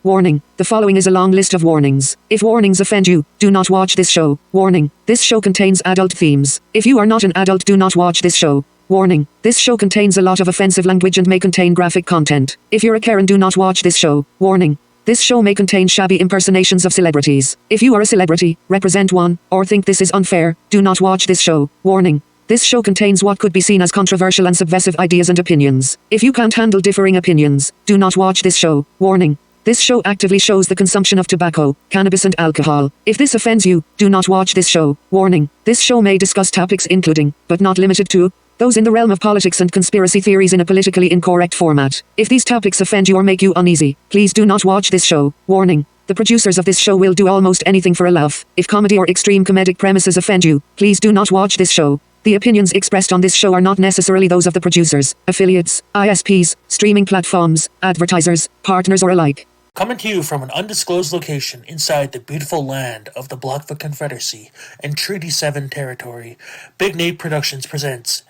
Warning, the following is a long list of warnings. If warnings offend you, do not watch this show. Warning, this show contains adult themes. If you are not an adult, do not watch this show. Warning, this show contains a lot of offensive language and may contain graphic content. If you're a Karen, do not watch this show. Warning, this show may contain shabby impersonations of celebrities. If you are a celebrity, represent one, or think this is unfair, do not watch this show. Warning, this show contains what could be seen as controversial and subversive ideas and opinions. If you can't handle differing opinions, do not watch this show. Warning, this show actively shows the consumption of tobacco, cannabis and alcohol. If this offends you, do not watch this show. Warning, this show may discuss topics including, but not limited to, those in the realm of politics and conspiracy theories in a politically incorrect format. If these topics offend you or make you uneasy, please do not watch this show. Warning, the producers of this show will do almost anything for a laugh. If comedy or extreme comedic premises offend you, please do not watch this show. The opinions expressed on this show are not necessarily those of the producers, affiliates, ISPs, streaming platforms, advertisers, partners or alike. Coming to you from an undisclosed location inside the beautiful land of the Blackfoot Confederacy and Treaty 7 territory, Big Nate Productions presents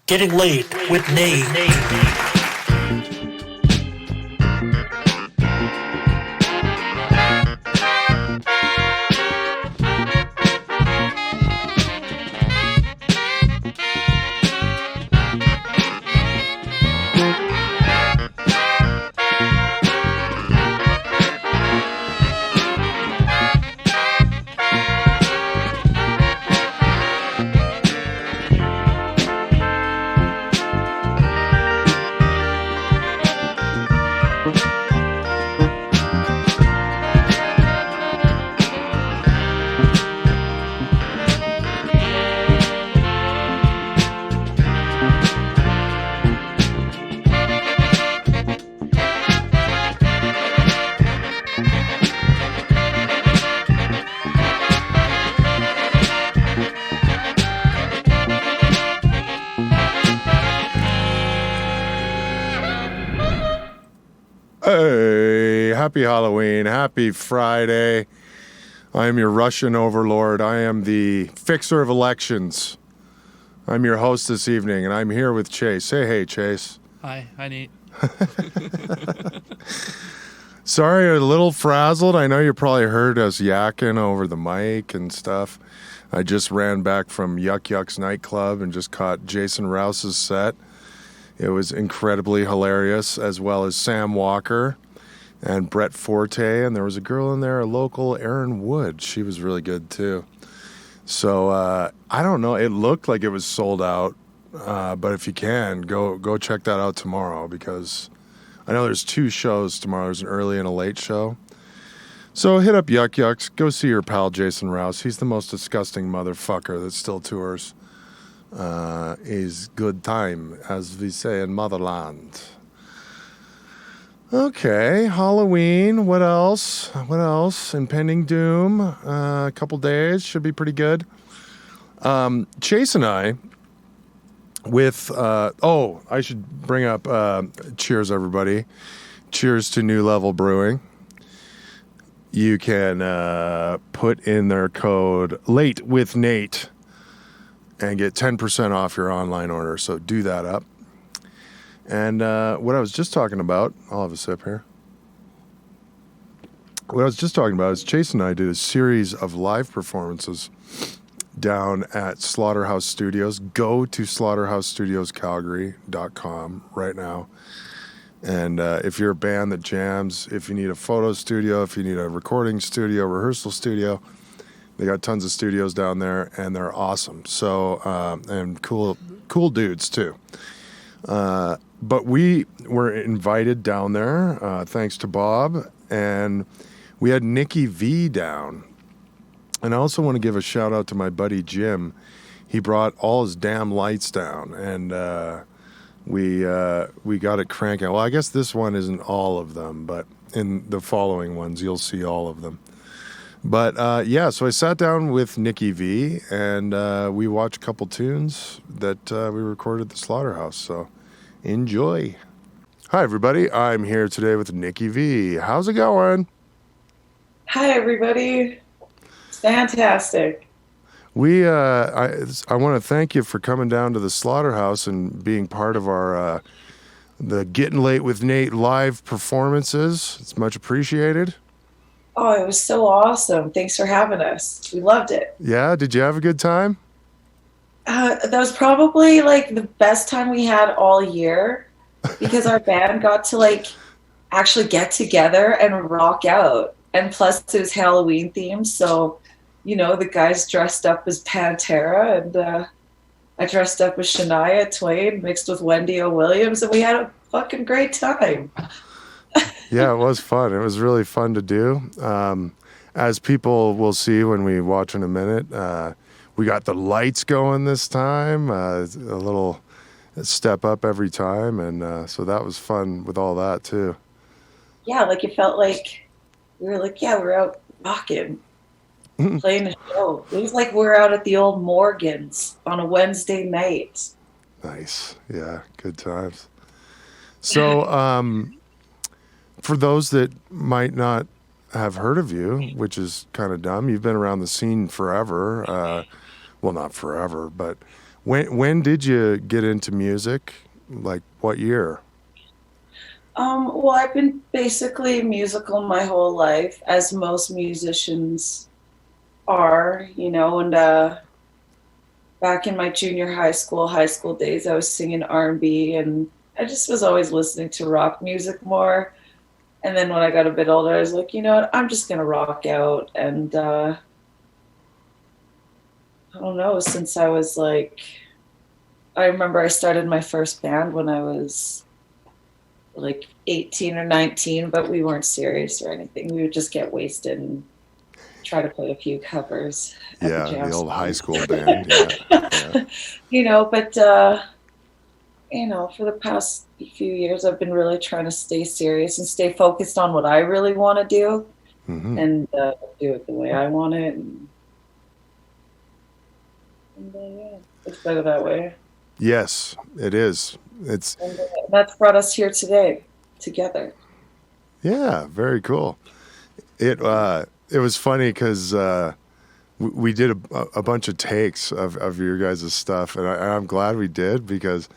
Getting Laid with Nate. Hey, happy Halloween, happy Friday. I am your Russian overlord. I am the fixer of elections. I'm your host this evening, and I'm here with Chase. Say hey, Chase. Hi Nate. Sorry, a little frazzled. I know you probably heard us yakking over the mic and stuff. I just ran back from Yuck Yuck's nightclub and just caught Jason Rouse's set. It was incredibly hilarious, as well as Sam Walker and Brett Forte. And there was a girl in there, a local, Erin Wood. She was really good, too. So, I don't know. It looked like it was sold out. But if you can, go check that out tomorrow, because I know there's 2 shows tomorrow. There's an early and a late show. So hit up Yuck Yucks. Go see your pal Jason Rouse. He's the most disgusting motherfucker that still tours. Is good time, as we say in motherland. Okay, Halloween. What else? Impending doom. A couple days should be pretty good. Chase and I, with I should bring up. Cheers, everybody. Cheers to New Level Brewing. You can put in their code late with Nate and get 10% off your online order. So do that up. And what I was just talking about, I'll have a sip here. What I was just talking about is Chase and I did a series of live performances down at SlaughterHouse Studios. Go to SlaughterHouseStudiosCalgary.com right now. And if you're a band that jams, if you need a photo studio, if you need a recording studio, rehearsal studio, they got tons of studios down there, and they're awesome. So, and cool dudes too. But we were invited down there, thanks to Bob, and we had Nikki V down. And I also want to give a shout out to my buddy Jim. He brought all his damn lights down, and we got it cranking. Well, I guess this one isn't all of them, but in the following ones, you'll see all of them. But, so I sat down with Nikki V, and we watched a couple tunes that we recorded at the Slaughterhouse, so enjoy. Hi, everybody. I'm here today with Nikki V. How's it going? Hi, everybody. It's fantastic. I want to thank you for coming down to the Slaughterhouse and being part of our the Getting Late with Nate live performances. It's much appreciated. Oh, it was so awesome. Thanks for having us. We loved it. Yeah, did you have a good time? That was probably like the best time we had all year because our band got to like actually get together and rock out. And plus it was Halloween themed. So, you know, the guys dressed up as Pantera and I dressed up as Shania Twain mixed with Wendy O. Williams, and we had a fucking great time. Yeah, it was fun. It was really fun to do. As people will see when we watch in a minute, we got the lights going this time, a little step up every time, and so that was fun with all that too. Yeah, like it felt like we were like, yeah, we're out rocking, playing a show. It was like we're out at the old Morgans on a Wednesday night. Nice. Yeah, good times. So, for those that might not have heard of you, which is kind of dumb, you've been around the scene forever. Well, not forever, but when did you get into music? Like what year? Well, I've been basically musical my whole life, as most musicians are, you know, and back in my junior high school days, I was singing R&B, and I just was always listening to rock music more. And then when I got a bit older, I was like, you know what, I'm just going to rock out. And I don't know, since I was like, I remember I started my first band when I was like 18 or 19, but we weren't serious or anything. We would just get wasted and try to play a few covers. Yeah, the old high school band. Yeah. You know, but, you know, for the past few years, I've been really trying to stay serious and stay focused on what I really want to do and do it the way I want it. And yeah, it's better that way. Yes, it is. And that's brought us here today, together. Yeah, very cool. It was funny because we did a bunch of takes of your guys' stuff, and I'm glad we did because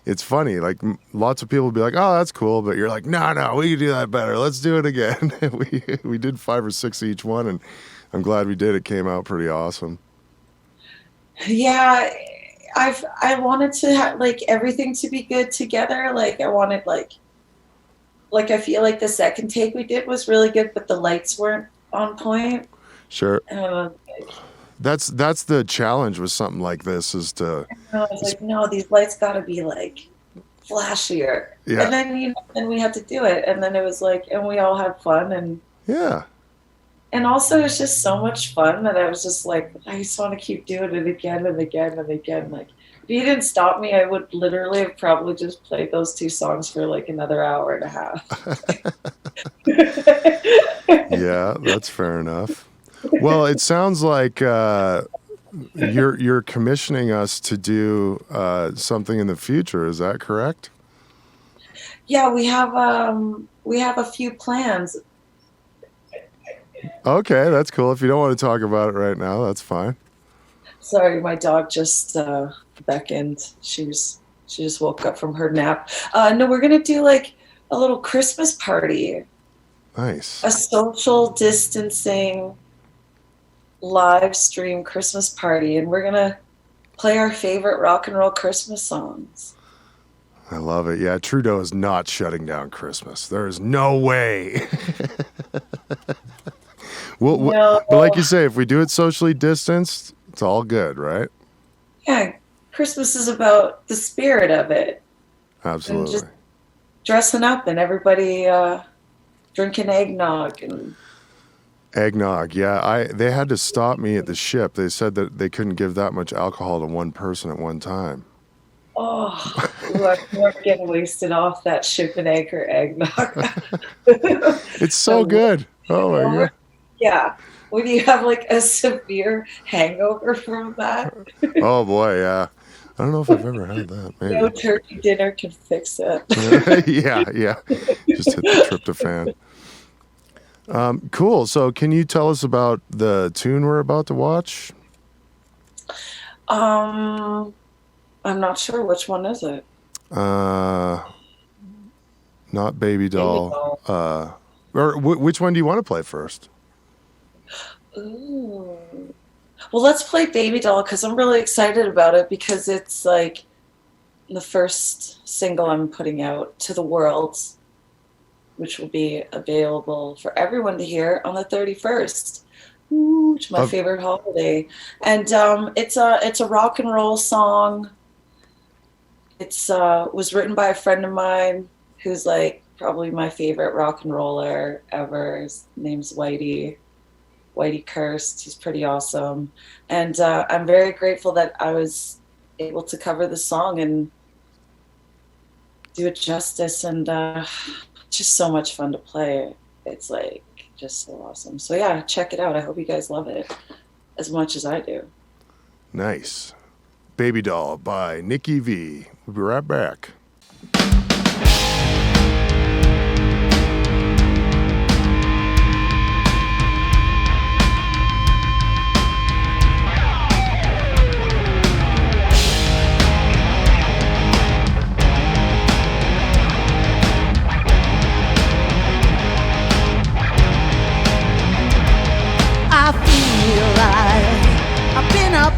it's funny. Like lots of people will be like, "Oh, that's cool," but you're like, "No, we can do that better. Let's do it again." we did 5 or 6 each one, and I'm glad we did. It came out pretty awesome. Yeah, I wanted to have like everything to be good together. Like I wanted like I feel like the second take we did was really good, but the lights weren't on point. Sure. That's the challenge with something like this is to. I was like, no, these lights got to be like flashier. Yeah. And then then we had to do it, and then it was like, and we all had fun, and yeah. And also, it's just so much fun that I was just like, I just want to keep doing it again and again and again. Like, if you didn't stop me, I would literally have probably just played those 2 songs for like another hour and a half. Yeah, that's fair enough. Well, it sounds like you're commissioning us to do something in the future. Is that correct? Yeah, we have a few plans. Okay, that's cool. If you don't want to talk about it right now, that's fine. Sorry, my dog just beckoned. She just woke up from her nap. No, we're gonna do like a little Christmas party. Nice. A social distancing live stream Christmas party, and we're gonna play our favorite rock and roll Christmas songs. I love it. Yeah, Trudeau is not shutting down Christmas. There is no way. No. But like you say, if we do it socially distanced, it's all good, right? Yeah, Christmas is about the spirit of it. Absolutely. And just dressing up and everybody drinking eggnog and. Eggnog, yeah. They had to stop me at the ship. They said that they couldn't give that much alcohol to one person at one time. Oh, we're getting wasted off that ship and anchor eggnog. It's so good. Oh my God. Yeah. When you have like a severe hangover from that. Oh boy, yeah. I don't know if I've ever had that. Maybe. No turkey dinner can fix it. Yeah. Just hit the tryptophan. Cool. So can you tell us about the tune we're about to watch? I'm not sure. Which one is it? Not Baby Doll. Or which one do you want to play first? Ooh. Well, let's play Baby Doll because I'm really excited about it because it's like the first single I'm putting out to the world, which will be available for everyone to hear on the 31st. Ooh, it's my favorite holiday. And it's a rock and roll song. It's was written by a friend of mine who's like probably my favorite rock and roller ever. His name's Whitey Kirst. He's pretty awesome. And I'm very grateful that I was able to cover the song and do it justice, and just so much fun to play. It's like just so awesome. So yeah, check it out. I hope you guys love it as much as I do. Nice. Baby Doll by Nikki V. We'll be right back.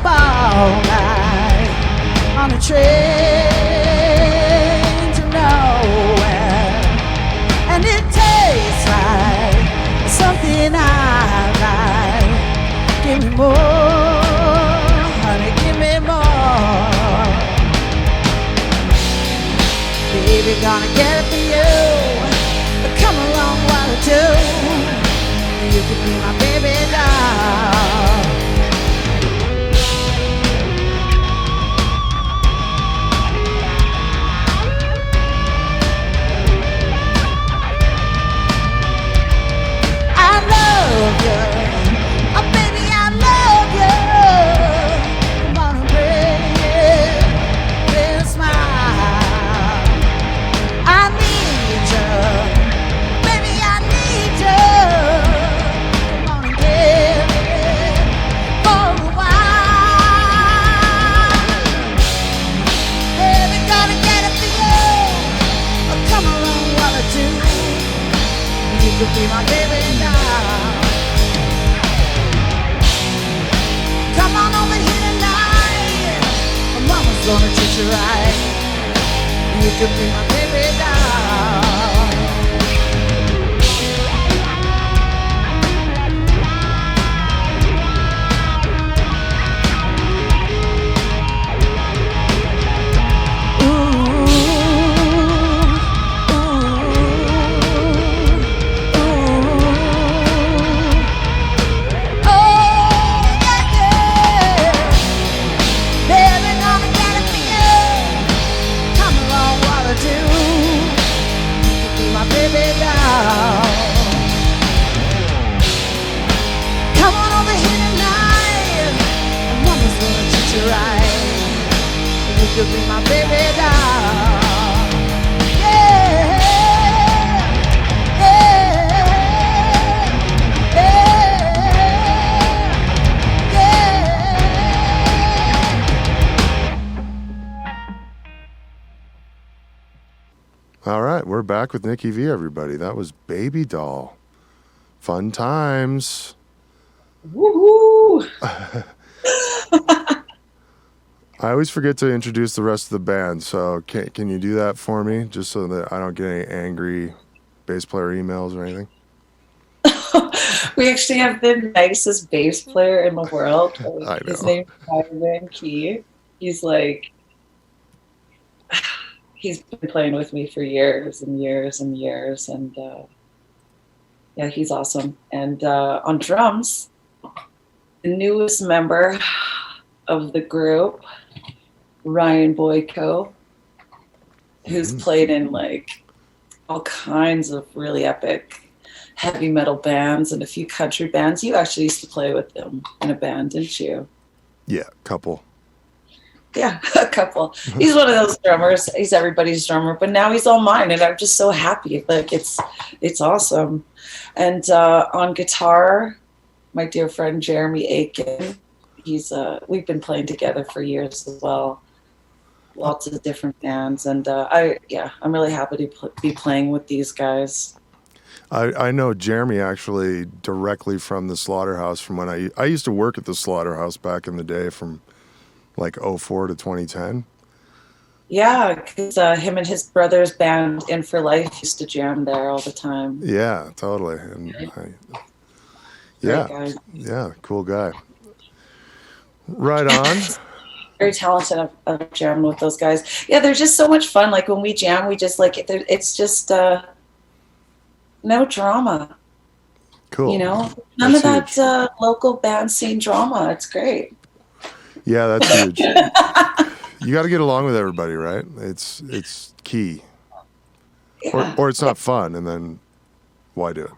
All night on a train to nowhere, and it tastes like something I like. Give me more, honey, give me more. Baby, gonna get it for you, but come along while I do. You can be my baby doll. Be my baby now. Come on over here tonight. My mama's gonna treat you right. You could be my baby now. You'll be my baby doll. Yeah, yeah, yeah, yeah. All right, we're back with Nikki V, everybody. That was Baby Doll. Fun times. Woohoo! I always forget to introduce the rest of the band, so can you do that for me, just so that I don't get any angry bass player emails or anything? We actually have the nicest bass player in the world. I know. His name is Ryan Key. He's like, he's been playing with me for years and years and years, and yeah, he's awesome. And on drums, the newest member of the group, Ryan Boyko, who's played in like all kinds of really epic heavy metal bands and a few country bands. You actually used to play with them in a band, didn't you? Yeah, couple. Yeah, a couple. He's one of those drummers. He's everybody's drummer, but now he's all mine, and I'm just so happy. Like it's awesome. And on guitar, my dear friend Jeremy Aiken. We've been playing together for years as well. lots of different bands, and I'm really happy to be playing with these guys. I know Jeremy actually directly from the Slaughterhouse, from when I used to work at the Slaughterhouse back in the day, from like 04 to 2010. Yeah, because him and his brother's band In For Life used to jam there all the time. Yeah, totally. And Great guy. yeah, cool guy. Right on. Very talented. I've jammed with those guys. Yeah, they're just so much fun. Like when we jam, we just like it's just no drama. Cool. You know, none That's of that local band scene drama. It's great. Yeah, that's huge. You got to get along with everybody, right? It's key. Yeah. Or it's not fun, and then why do it?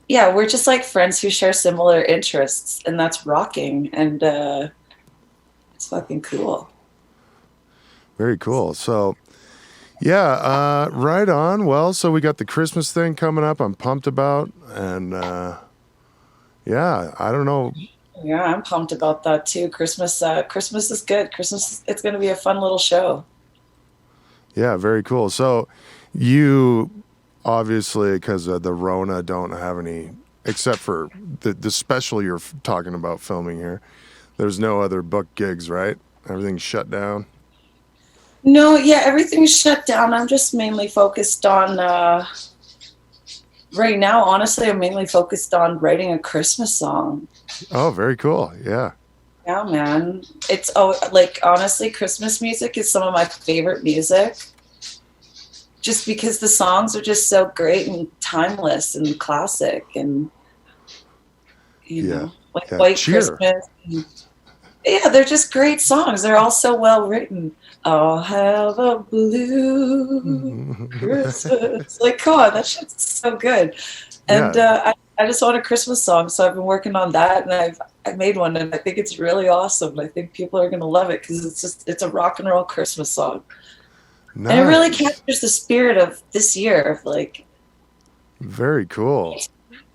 Yeah, we're just like friends who share similar interests, and that's rocking, and it's fucking cool. Very cool. So, yeah, right on. Well, so we got the Christmas thing coming up. I'm pumped about, and yeah, I don't know. Yeah, I'm pumped about that too. Christmas is good. It's going to be a fun little show. Yeah, very cool. So, you obviously, because of the Rona, don't have any, except for the special you're talking about filming here. There's no other book gigs, right? Everything's shut down. No, yeah, everything's shut down. I'm just mainly focused on right now. Honestly, I'm mainly focused on writing a Christmas song. Oh, very cool. Yeah. Yeah, man. It's honestly, Christmas music is some of my favorite music. Just because the songs are just so great and timeless and classic, and you know, like White Cheer. Christmas. Yeah, they're just great songs. They're all so well written. I'll have a blue Christmas. Like, come on, that shit's so good. And I just want a Christmas song, so I've been working on that, and I made one, and I think it's really awesome. I think people are gonna love it because it's a rock and roll Christmas song. Nice. And it really captures the spirit of this year, of like very cool.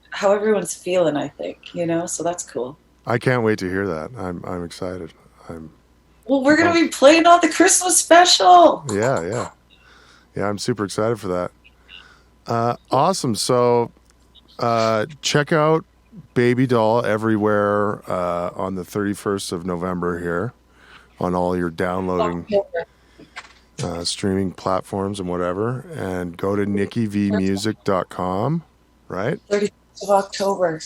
How everyone's feeling, I think, you know, so that's cool. I can't wait to hear that. I'm excited. Well, we're going to be playing on the Christmas special. Yeah. I'm super excited for that. Awesome. So, check out Baby Doll everywhere on the 31st of November here on all your downloading streaming platforms and whatever. And go to nikkivmusic.com, right? 31st of October.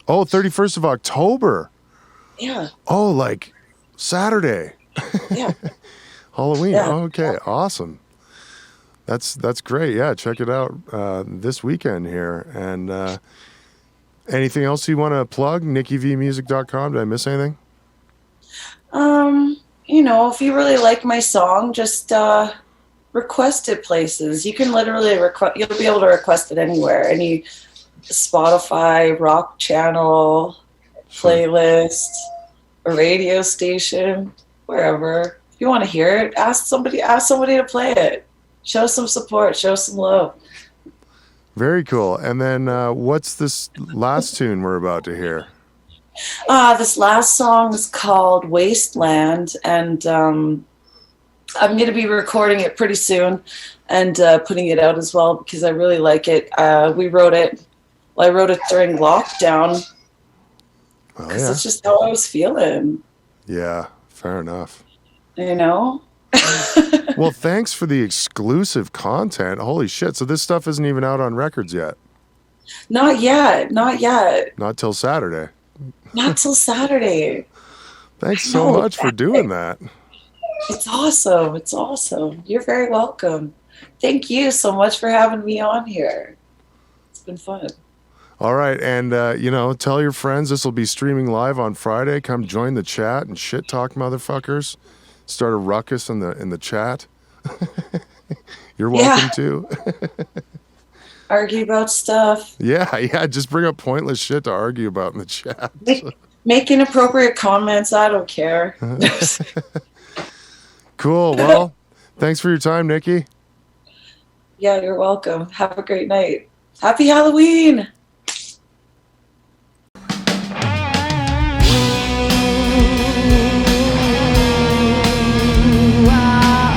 Oh, 31st of October. Yeah. Oh, like Saturday. Yeah. Halloween. Yeah. Oh, okay. Awesome. That's great. Yeah, check it out this weekend here. And anything else you want to plug? nikkivmusic.com. Did I miss anything? You know, if you really like my song, just request it places. You can literally you'll be able to request it anywhere. Any Spotify, rock channel, playlist, a radio station, wherever. If you want to hear it, ask somebody to play it. Show some support, show some love. Very cool. And then what's this last tune we're about to hear? This last song is called Wasteland, and I'm going to be recording it pretty soon and putting it out as well because I really like it. I wrote it during lockdown because it's just how I was feeling. Yeah, fair enough. You know? Well, thanks for the exclusive content. Holy shit. So this stuff isn't even out on records yet? Not yet. Not till Saturday. Not till Saturday. Thanks so much for doing that. It's awesome. You're very welcome. Thank you so much for having me on here. It's been fun. All right, and tell your friends this will be streaming live on Friday. Come join the chat and shit talk, motherfuckers. Start a ruckus in the chat. You're welcome too. Argue about stuff. Yeah. Just bring up pointless shit to argue about in the chat. Make inappropriate comments. I don't care. Cool. Well, thanks for your time, Nikki. Yeah, you're welcome. Have a great night. Happy Halloween. Wow.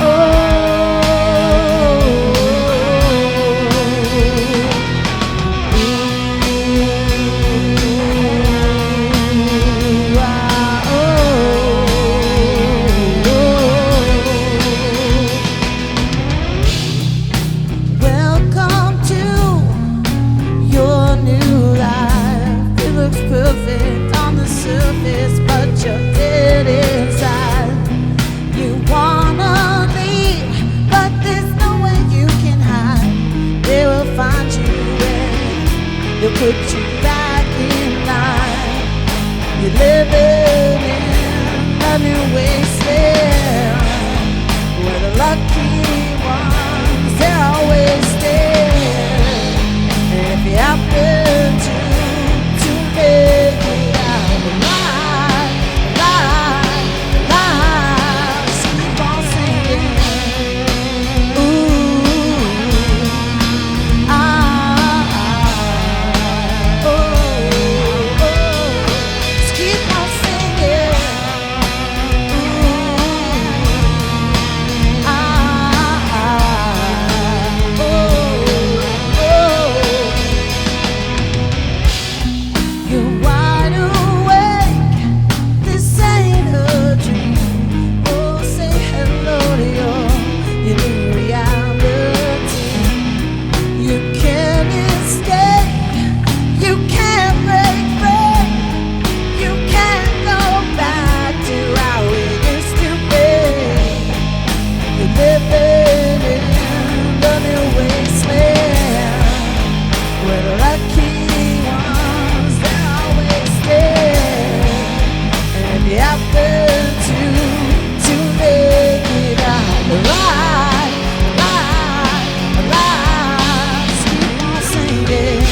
put you back in line. You're living in a new wasteland where the lucky ones, they're always there. And if you happen to make it out alive, just keep on singing. Just keep on singing. You're wide awake, this ain't a dream. Oh, say hello to your new reality. You can't escape, you can't break free, you can't go back to how it used to be. You're living in the new wasteland where the lucky ones, they're always there. And if you happen to make it out alive, just keep on singing.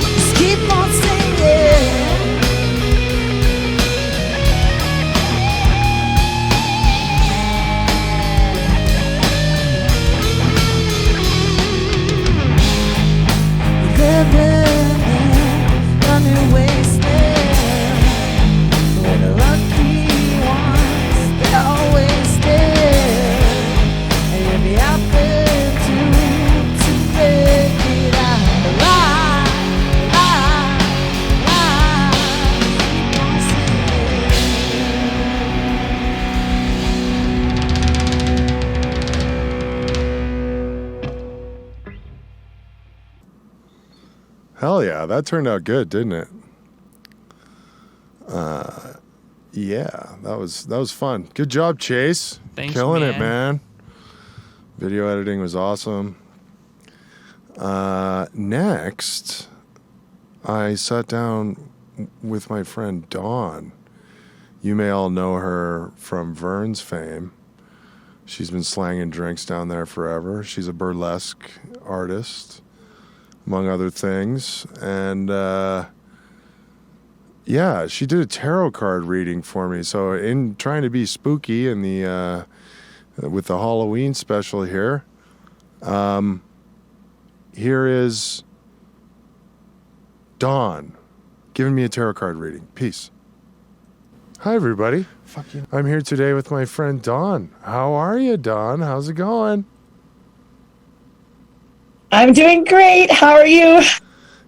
Just keep on singing. Living in a new wasteland where the lucky ones, they're always there. And if you happen to make it out alive, keep on Hell yeah, that turned out good, didn't it? Yeah, that was fun. Good job, Chase. Thanks, Killing it, man. man. Video editing was awesome. Next, I sat down with my friend Dawn. You may all know her from Vern's fame. She's been slanging drinks down there forever. She's a burlesque artist, among other things. And yeah, she did a tarot card reading for me. So in trying to be spooky in the with the Halloween special here, here is Dawn giving me a tarot card reading. Peace. Hi, everybody. Fuck you. I'm here today with my friend Dawn. How are you, Dawn? How's it going? I'm doing great. How are you?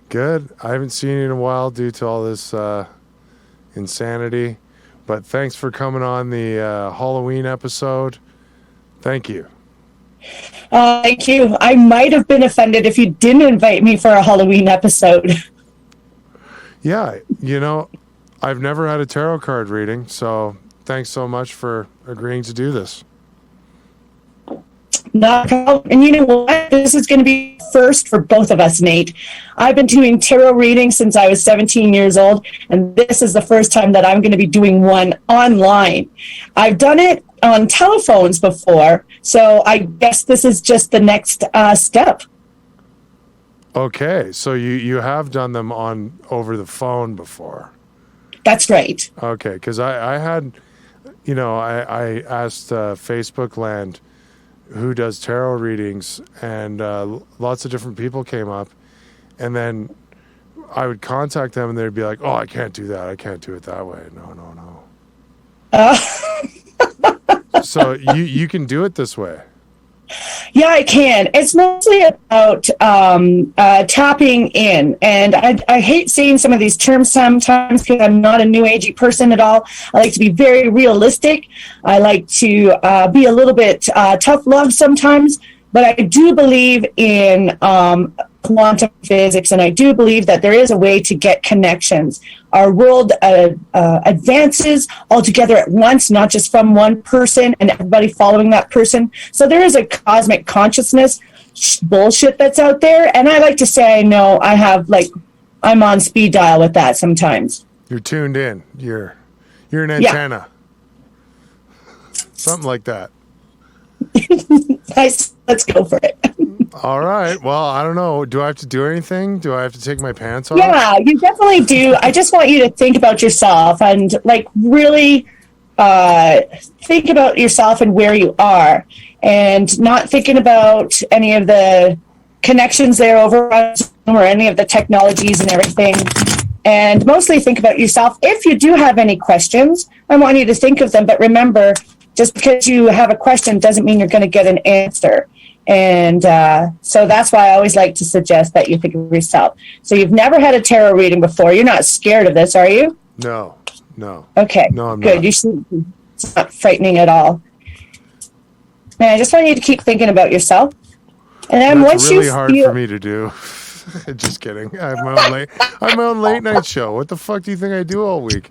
Good. I haven't seen you in a while due to all this insanity, but thanks for coming on the Halloween episode. Thank you. Thank you. I might have been offended if you didn't invite me for a Halloween episode. Yeah, you know, I've never had a tarot card reading, so thanks so much for agreeing to do this. Not a problem. And you know what? This is going to be first for both of us, Nate. I've been doing tarot readings since I was 17 years old, and this is the first time that I'm going to be doing one online. I've done it on telephones before, so I guess this is just the next step. Okay, so you have done them on over the phone before. That's right. Okay, because I had, you know, I asked Facebook Land who does tarot readings, and lots of different people came up, and then I would contact them, and they'd be like, "Oh, I can't do that. I can't do it that way. No." So you can do it this way. Yeah, I can. It's mostly about tapping in. And I hate saying some of these terms sometimes because I'm not a new agey person at all. I like to be very realistic. I like to be a little bit tough love sometimes. But I do believe in quantum physics, and I do believe that there is a way to get connections. Our world advances all together at once, not just from one person and everybody following that person. So there is a cosmic consciousness bullshit that's out there, and I like to say I'm on speed dial with that sometimes. You're tuned in. You're an antenna. Something like that. Nice. Let's go for it. All right. Well, I don't know. Do I have to do anything? Do I have to take my pants off? Yeah, you definitely do. I just want you to think about yourself and really think about yourself and where you are, and not thinking about any of the connections there over on Zoom or any of the technologies and everything. And mostly think about yourself. If you do have any questions, I want you to think of them. But remember, just because you have a question doesn't mean you're going to get an answer. And so that's why I always like to suggest that you think of yourself. So you've never had a tarot reading before. You're not scared of this, are you? No. Okay. No, I'm good. not. You should. It's not frightening at all. And I just want you to keep thinking about yourself. And then That's once really you hard feel, for me to do. Just kidding. I have my own late night show. What the fuck do you think I do all week?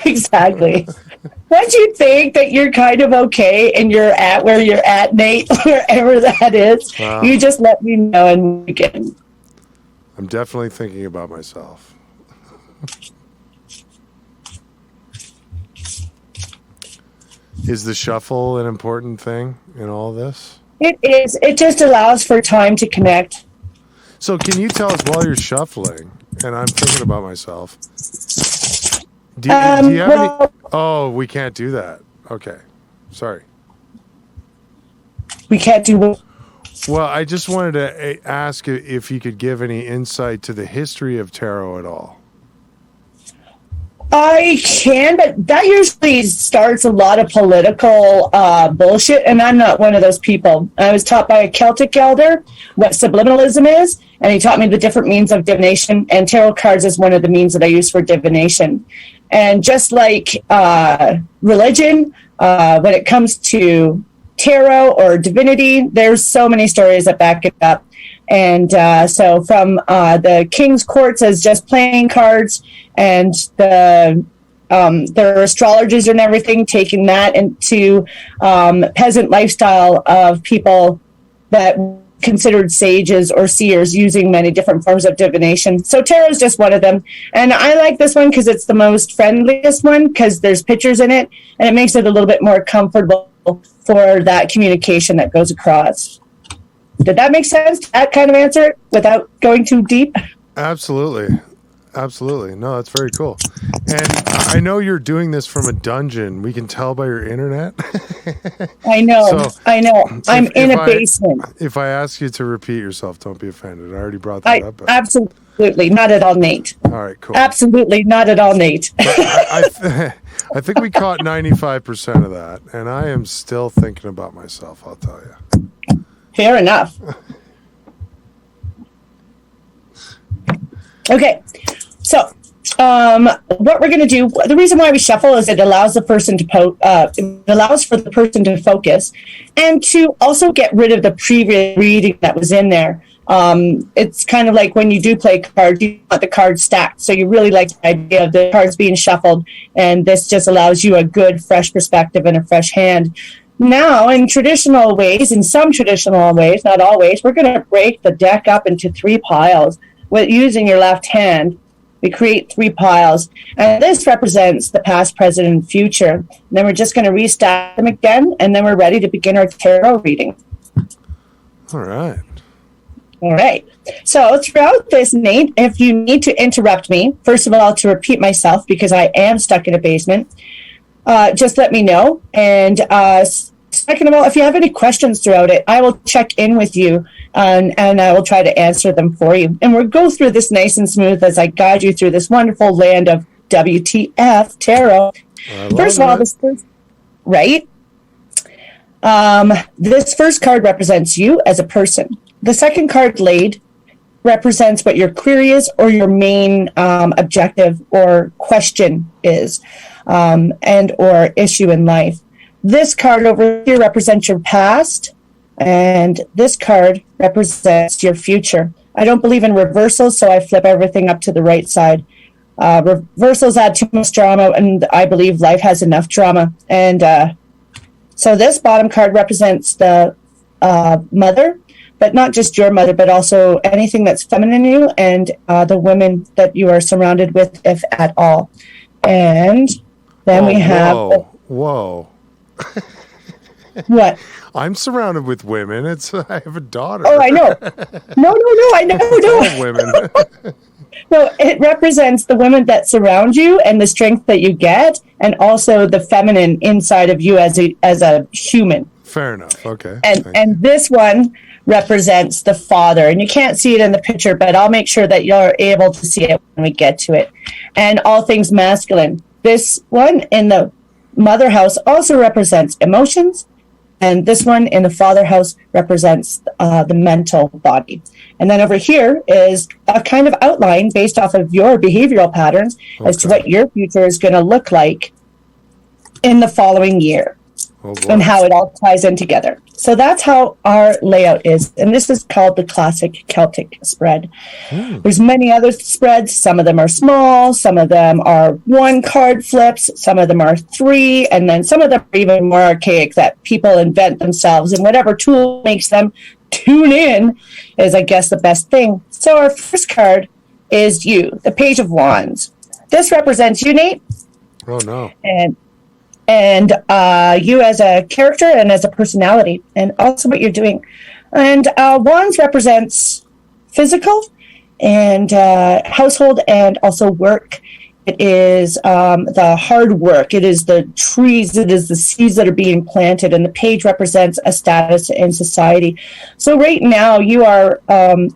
Exactly. Once you think that you're kind of okay and you're at where you're at, Nate, wherever that is, you just let me know and we can. I'm definitely thinking about myself. Is the shuffle an important thing in all this? It is. It just allows for time to connect. So can you tell us while you're shuffling, and I'm thinking about myself, do you have any... Oh, we can't do that. Okay. Sorry. We can't do what? Well, I just wanted to ask if you could give any insight to the history of tarot at all. I can, but that usually starts a lot of political bullshit, and I'm not one of those people. I was taught by a Celtic elder what subliminalism is, and he taught me the different means of divination, and tarot cards is one of the means that I use for divination. And just like religion, when it comes to tarot or divinity, there's so many stories that back it up. And so from the king's courts as just playing cards, and their astrologers and everything, taking that into peasant lifestyle of people that considered sages or seers using many different forms of divination. So tarot is just one of them. And I like this one because it's the most friendliest one, because there's pictures in it, and it makes it a little bit more comfortable for that communication that goes across. Did that make sense? That kind of answer it without going too deep? Absolutely. No, that's very cool. And I know you're doing this from a dungeon. We can tell by your internet. I know. I'm in a basement. If I ask you to repeat yourself, don't be offended. I already brought that up. Absolutely. Not at all, Nate. All right, cool. Absolutely not at all, Nate. I think we caught 95% of that, and I am still thinking about myself, I'll tell you. Fair enough. Okay. So, what we're going to do, the reason why we shuffle is it allows the person to it allows for the person to focus, and to also get rid of the previous reading that was in there. It's kind of like when you do play cards, you want the cards stacked. So you really like the idea of the cards being shuffled, and this just allows you a good, fresh perspective and a fresh hand. Now, in some traditional ways, not always, we're going to break the deck up into 3 piles. With using your left hand, we create 3 piles, and this represents the past, present, and future. And then we're just going to restack them again, and then we're ready to begin our tarot reading. All right. So throughout this, Nate, if you need to interrupt me, first of all, to repeat myself, because I am stuck in a basement, just let me know. And second of all, if you have any questions throughout it, I will check in with you, and I will try to answer them for you. And we'll go through this nice and smooth as I guide you through this wonderful land of WTF tarot. First of all, this first card represents you as a person. The second card laid represents what your query is, or your main objective or question is, and or issue in life. This card over here represents your past, And this card represents your future. I don't believe in reversals, so I flip everything up to the right side. Reversals add too much drama, and I believe life has enough drama. And so this bottom card represents the mother, but not just your mother, but also anything that's feminine in you and the women that you are surrounded with, if at all. And then we have... Whoa. What? I'm surrounded with women. I have a daughter. Oh, I know. No, I know. All women. No, it represents the women that surround you and the strength that you get, and also the feminine inside of you as a human. Fair enough. Okay. And this one represents the father, and you can't see it in the picture, but I'll make sure that you're able to see it when we get to it. And all things masculine. This one in the mother house also represents emotions, and this one in the father house represents the mental body. And then over here is a kind of outline based off of your behavioral patterns as to what your future is going to look like in the following year. And how it all ties in together. So that's how our layout is. And this is called the classic Celtic spread. There's many other spreads. Some of them are small. Some of them are 1 card flips. Some of them are 3. And then some of them are even more archaic that people invent themselves. And whatever tool makes them tune in is, I guess, the best thing. So our first card is you, the Page of Wands. This represents you, Nate. Oh, no. And you as a character and as a personality, and also what you're doing. And Wands represents physical and household and also work. It is the hard work. It is the trees. It is the seeds that are being planted. And the page represents a status in society. So right now you are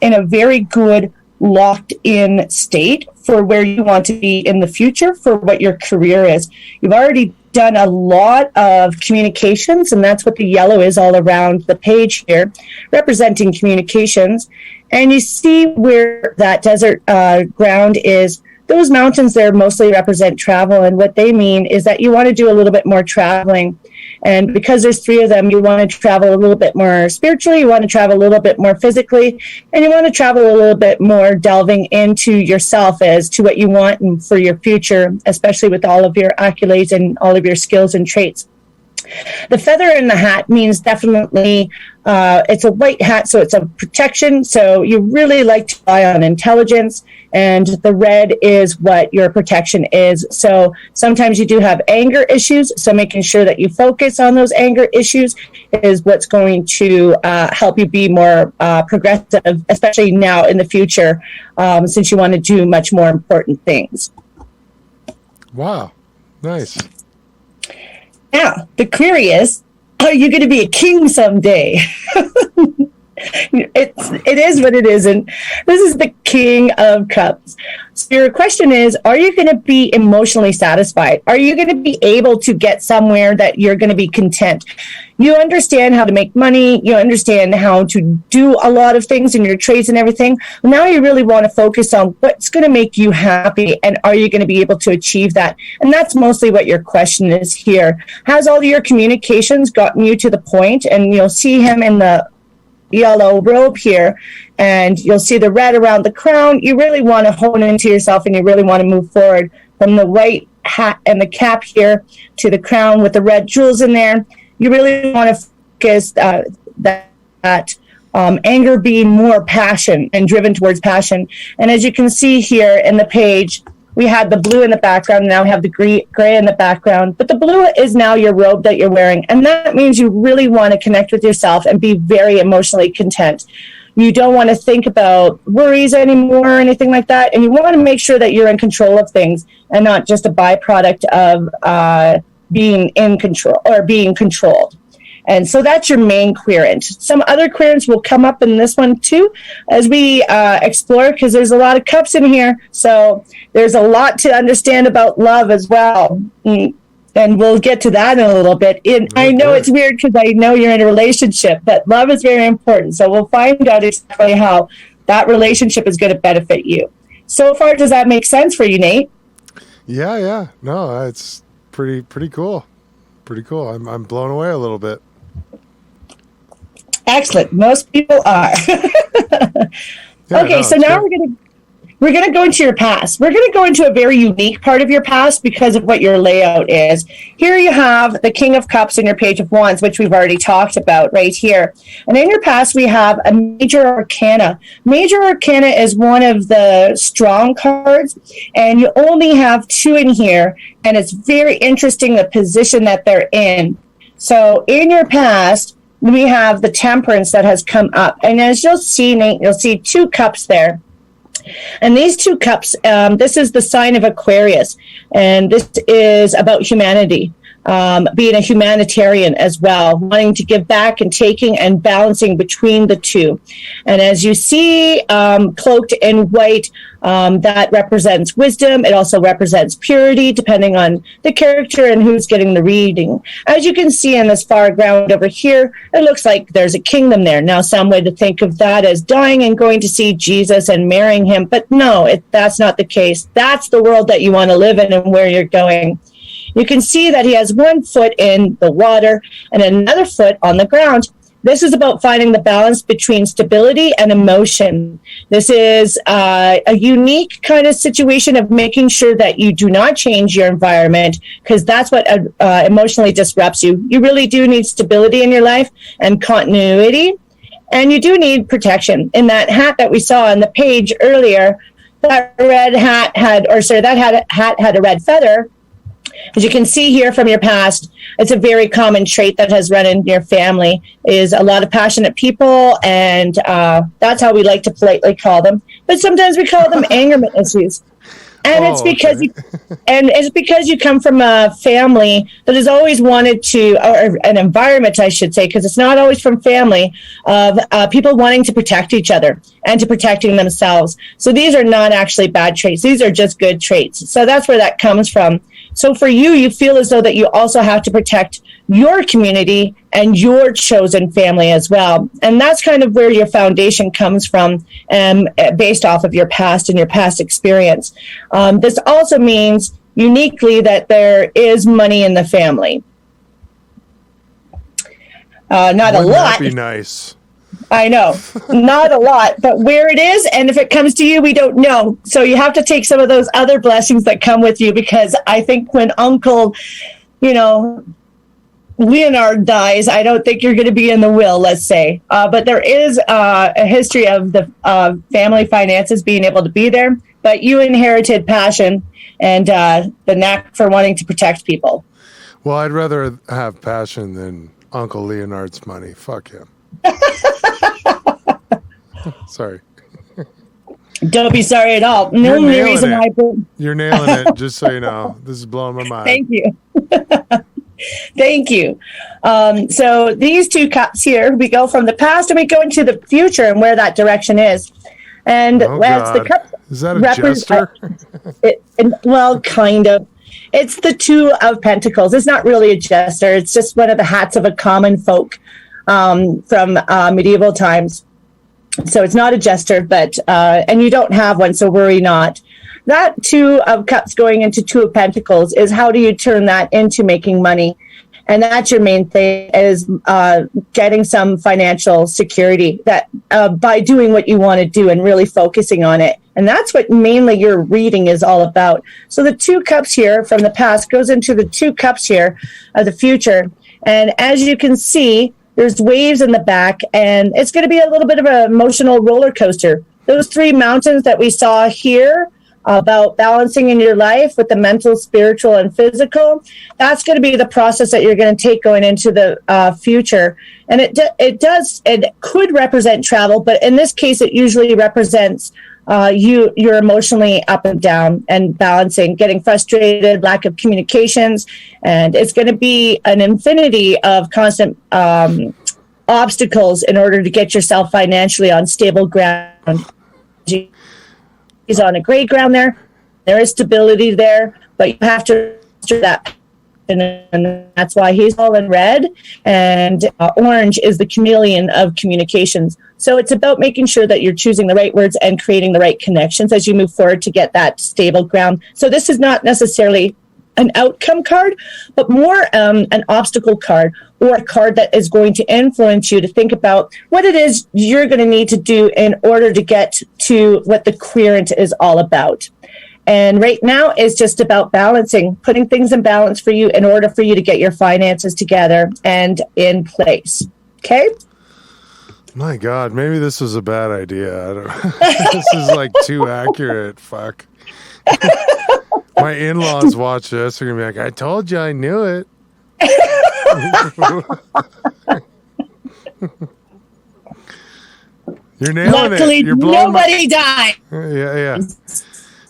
in a very good locked in state for where you want to be in the future for what your career is. You've already done a lot of communications, and that's what the yellow is all around the page here, representing communications. And you see where that desert ground is. Those mountains there mostly represent travel, and what they mean is that you want to do a little bit more traveling. And because there's 3 of them, you want to travel a little bit more spiritually, you want to travel a little bit more physically, and you want to travel a little bit more delving into yourself as to what you want and for your future, especially with all of your accolades and all of your skills and traits. The feather in the hat means definitely it's a white hat, so it's a protection. So you really like to rely on intelligence, and the red is what your protection is. So sometimes you do have anger issues, so making sure that you focus on those anger issues is what's going to help you be more progressive, especially now in the future, since you want to do much more important things. Wow. Nice. Now, the query is, are you going to be a king someday? It is what it isn't. This is the King of Cups. So your question is, are you going to be emotionally satisfied? Are you going to be able to get somewhere that you're going to be content? You understand how to make money. You understand how to do a lot of things in your trades and everything. Now you really want to focus on what's going to make you happy, and are you going to be able to achieve that? And that's mostly what your question is here. Has all your communications gotten you to the point? And you'll see him in the yellow robe here, and you'll see the red around the crown. You really want to hone into yourself, and you really want to move forward from the white hat and the cap here to the crown with the red jewels in there. You really want to focus that anger being more passion and driven towards passion. And as you can see here in the page, we had the blue in the background, and now we have the gray in the background. But the blue is now your robe that you're wearing. And that means you really want to connect with yourself and be very emotionally content. You don't want to think about worries anymore or anything like that. And you want to make sure that you're in control of things and not just a byproduct of being in control or being controlled. And so that's your main querent. Some other querents will come up in this one too as we explore, because there's a lot of cups in here. So there's a lot to understand about love as well. And we'll get to that in a little bit. I know it's weird because I know you're in a relationship, but love is very important. So we'll find out exactly how that relationship is going to benefit you. So far, does that make sense for you, Nate? Yeah. No, it's pretty cool. Pretty cool. I'm blown away a little bit. Excellent. Most people are. Yeah, Okay, no, so it's now good. we're gonna go into your past. We're gonna go into a very unique part of your past because of what your layout is. Here you have the King of Cups in your Page of Wands, which we've already talked about right here. And in your past, we have a Major Arcana. Major Arcana is one of the strong cards, and you only have 2 in here. And it's very interesting the position that they're in. So in your past, we have the Temperance that has come up. And as you'll see, Nate, you'll see 2 cups there. And these 2 cups, this is the sign of Aquarius. And this is about humanity, being a humanitarian as well, wanting to give back and taking and balancing between the 2. And as you see, cloaked in white, that represents wisdom. It also represents purity, depending on the character and who's getting the reading. As you can see in this far ground over here, it looks like there's a kingdom there. Now, some way to think of that as dying and going to see Jesus and marrying him. But no, that's not the case. That's the world that you want to live in and where you're going. You can see that he has 1 foot in the water and another foot on the ground. This is about finding the balance between stability and emotion. This is a unique kind of situation of making sure that you do not change your environment, because that's what emotionally disrupts you. You really do need stability in your life and continuity, and you do need protection. In that hat that we saw on the page earlier, that hat had a red feather. As you can see here from your past, it's a very common trait that has run in your family, is a lot of passionate people, and that's how we like to politely call them. But sometimes we call them anger issues. And it's because you come from a family that has always wanted to, or an environment, I should say, because it's not always from family, of people wanting to protect each other and to protecting themselves. So these are not actually bad traits. These are just good traits. So that's where that comes from. So for you, you feel as though that you also have to protect your community and your chosen family as well. And that's kind of where your foundation comes from, based off of your past and your past experience. This also means uniquely that there is money in the family. Not a lot. That'd be nice. I know, not a lot, but where it is, and if it comes to you, we don't know. So you have to take some of those other blessings that come with you, because I think when Uncle, Leonard dies, I don't think you're going to be in the will, let's say. But there is a history of the family finances being able to be there, but you inherited passion and the knack for wanting to protect people. Well, I'd rather have passion than Uncle Leonard's money. Fuck him. Sorry. Don't be sorry at all. No reason why. You're nailing it, just so you know. This is blowing my mind. Thank you. Thank you. So these 2 cups here, we go from the past and we go into the future and where that direction is. And as the cup is that a jester? Well, kind of. It's the 2 of Pentacles. It's not really a jester. It's just one of the hats of a common folk from medieval times. So it's not a jester, but and you don't have one, so worry not. That 2 of Cups going into 2 of Pentacles is how do you turn that into making money? And that's your main thing, is getting some financial security that by doing what you want to do and really focusing on it. And that's what mainly your reading is all about. So the 2 cups here from the past goes into the 2 cups here of the future. And as you can see, there's waves in the back, and it's going to be a little bit of an emotional roller coaster. Those 3 mountains that we saw here about balancing in your life with the mental, spiritual, and physical, that's going to be the process that you're going to take going into the future. And it could represent travel, but in this case, it usually represents you're emotionally up and down and balancing, getting frustrated, lack of communications, and it's going to be an infinity of constant obstacles in order to get yourself financially on stable ground. He's on a great ground there. There is stability there, but you have to master that. And that's why he's all in red, and orange is the chameleon of communications. So it's about making sure that you're choosing the right words and creating the right connections as you move forward to get that stable ground. So this is not necessarily an outcome card, but more an obstacle card, or a card that is going to influence you to think about what it is you're going to need to do in order to get to what the querent is all about. And right now is just about balancing, putting things in balance for you in order for you to get your finances together and in place. Okay? My God, maybe this was a bad idea. I don't know. This is like too accurate. Fuck. My in-laws watch this. They're going to be like, I told you I knew it. You're nailing Luckily, it. You're blowing nobody died. Yeah.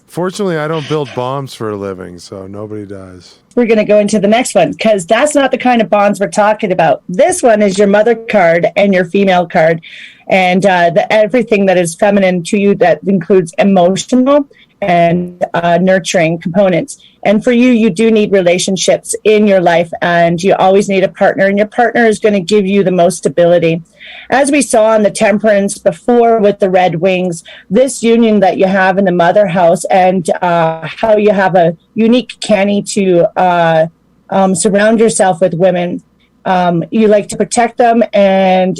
Fortunately, I don't build bombs for a living, so nobody dies. We're going to go into the next one because that's not the kind of bonds we're talking about. This one is your mother card and your female card, and everything that is feminine to you that includes emotional and nurturing components. And for you, you do need relationships in your life, and you always need a partner, and your partner is going to give you the most stability. As we saw in the Temperance before with the Red Wings, this union that you have in the mother house and how you have a unique canny to surround yourself with women. You like to protect them, and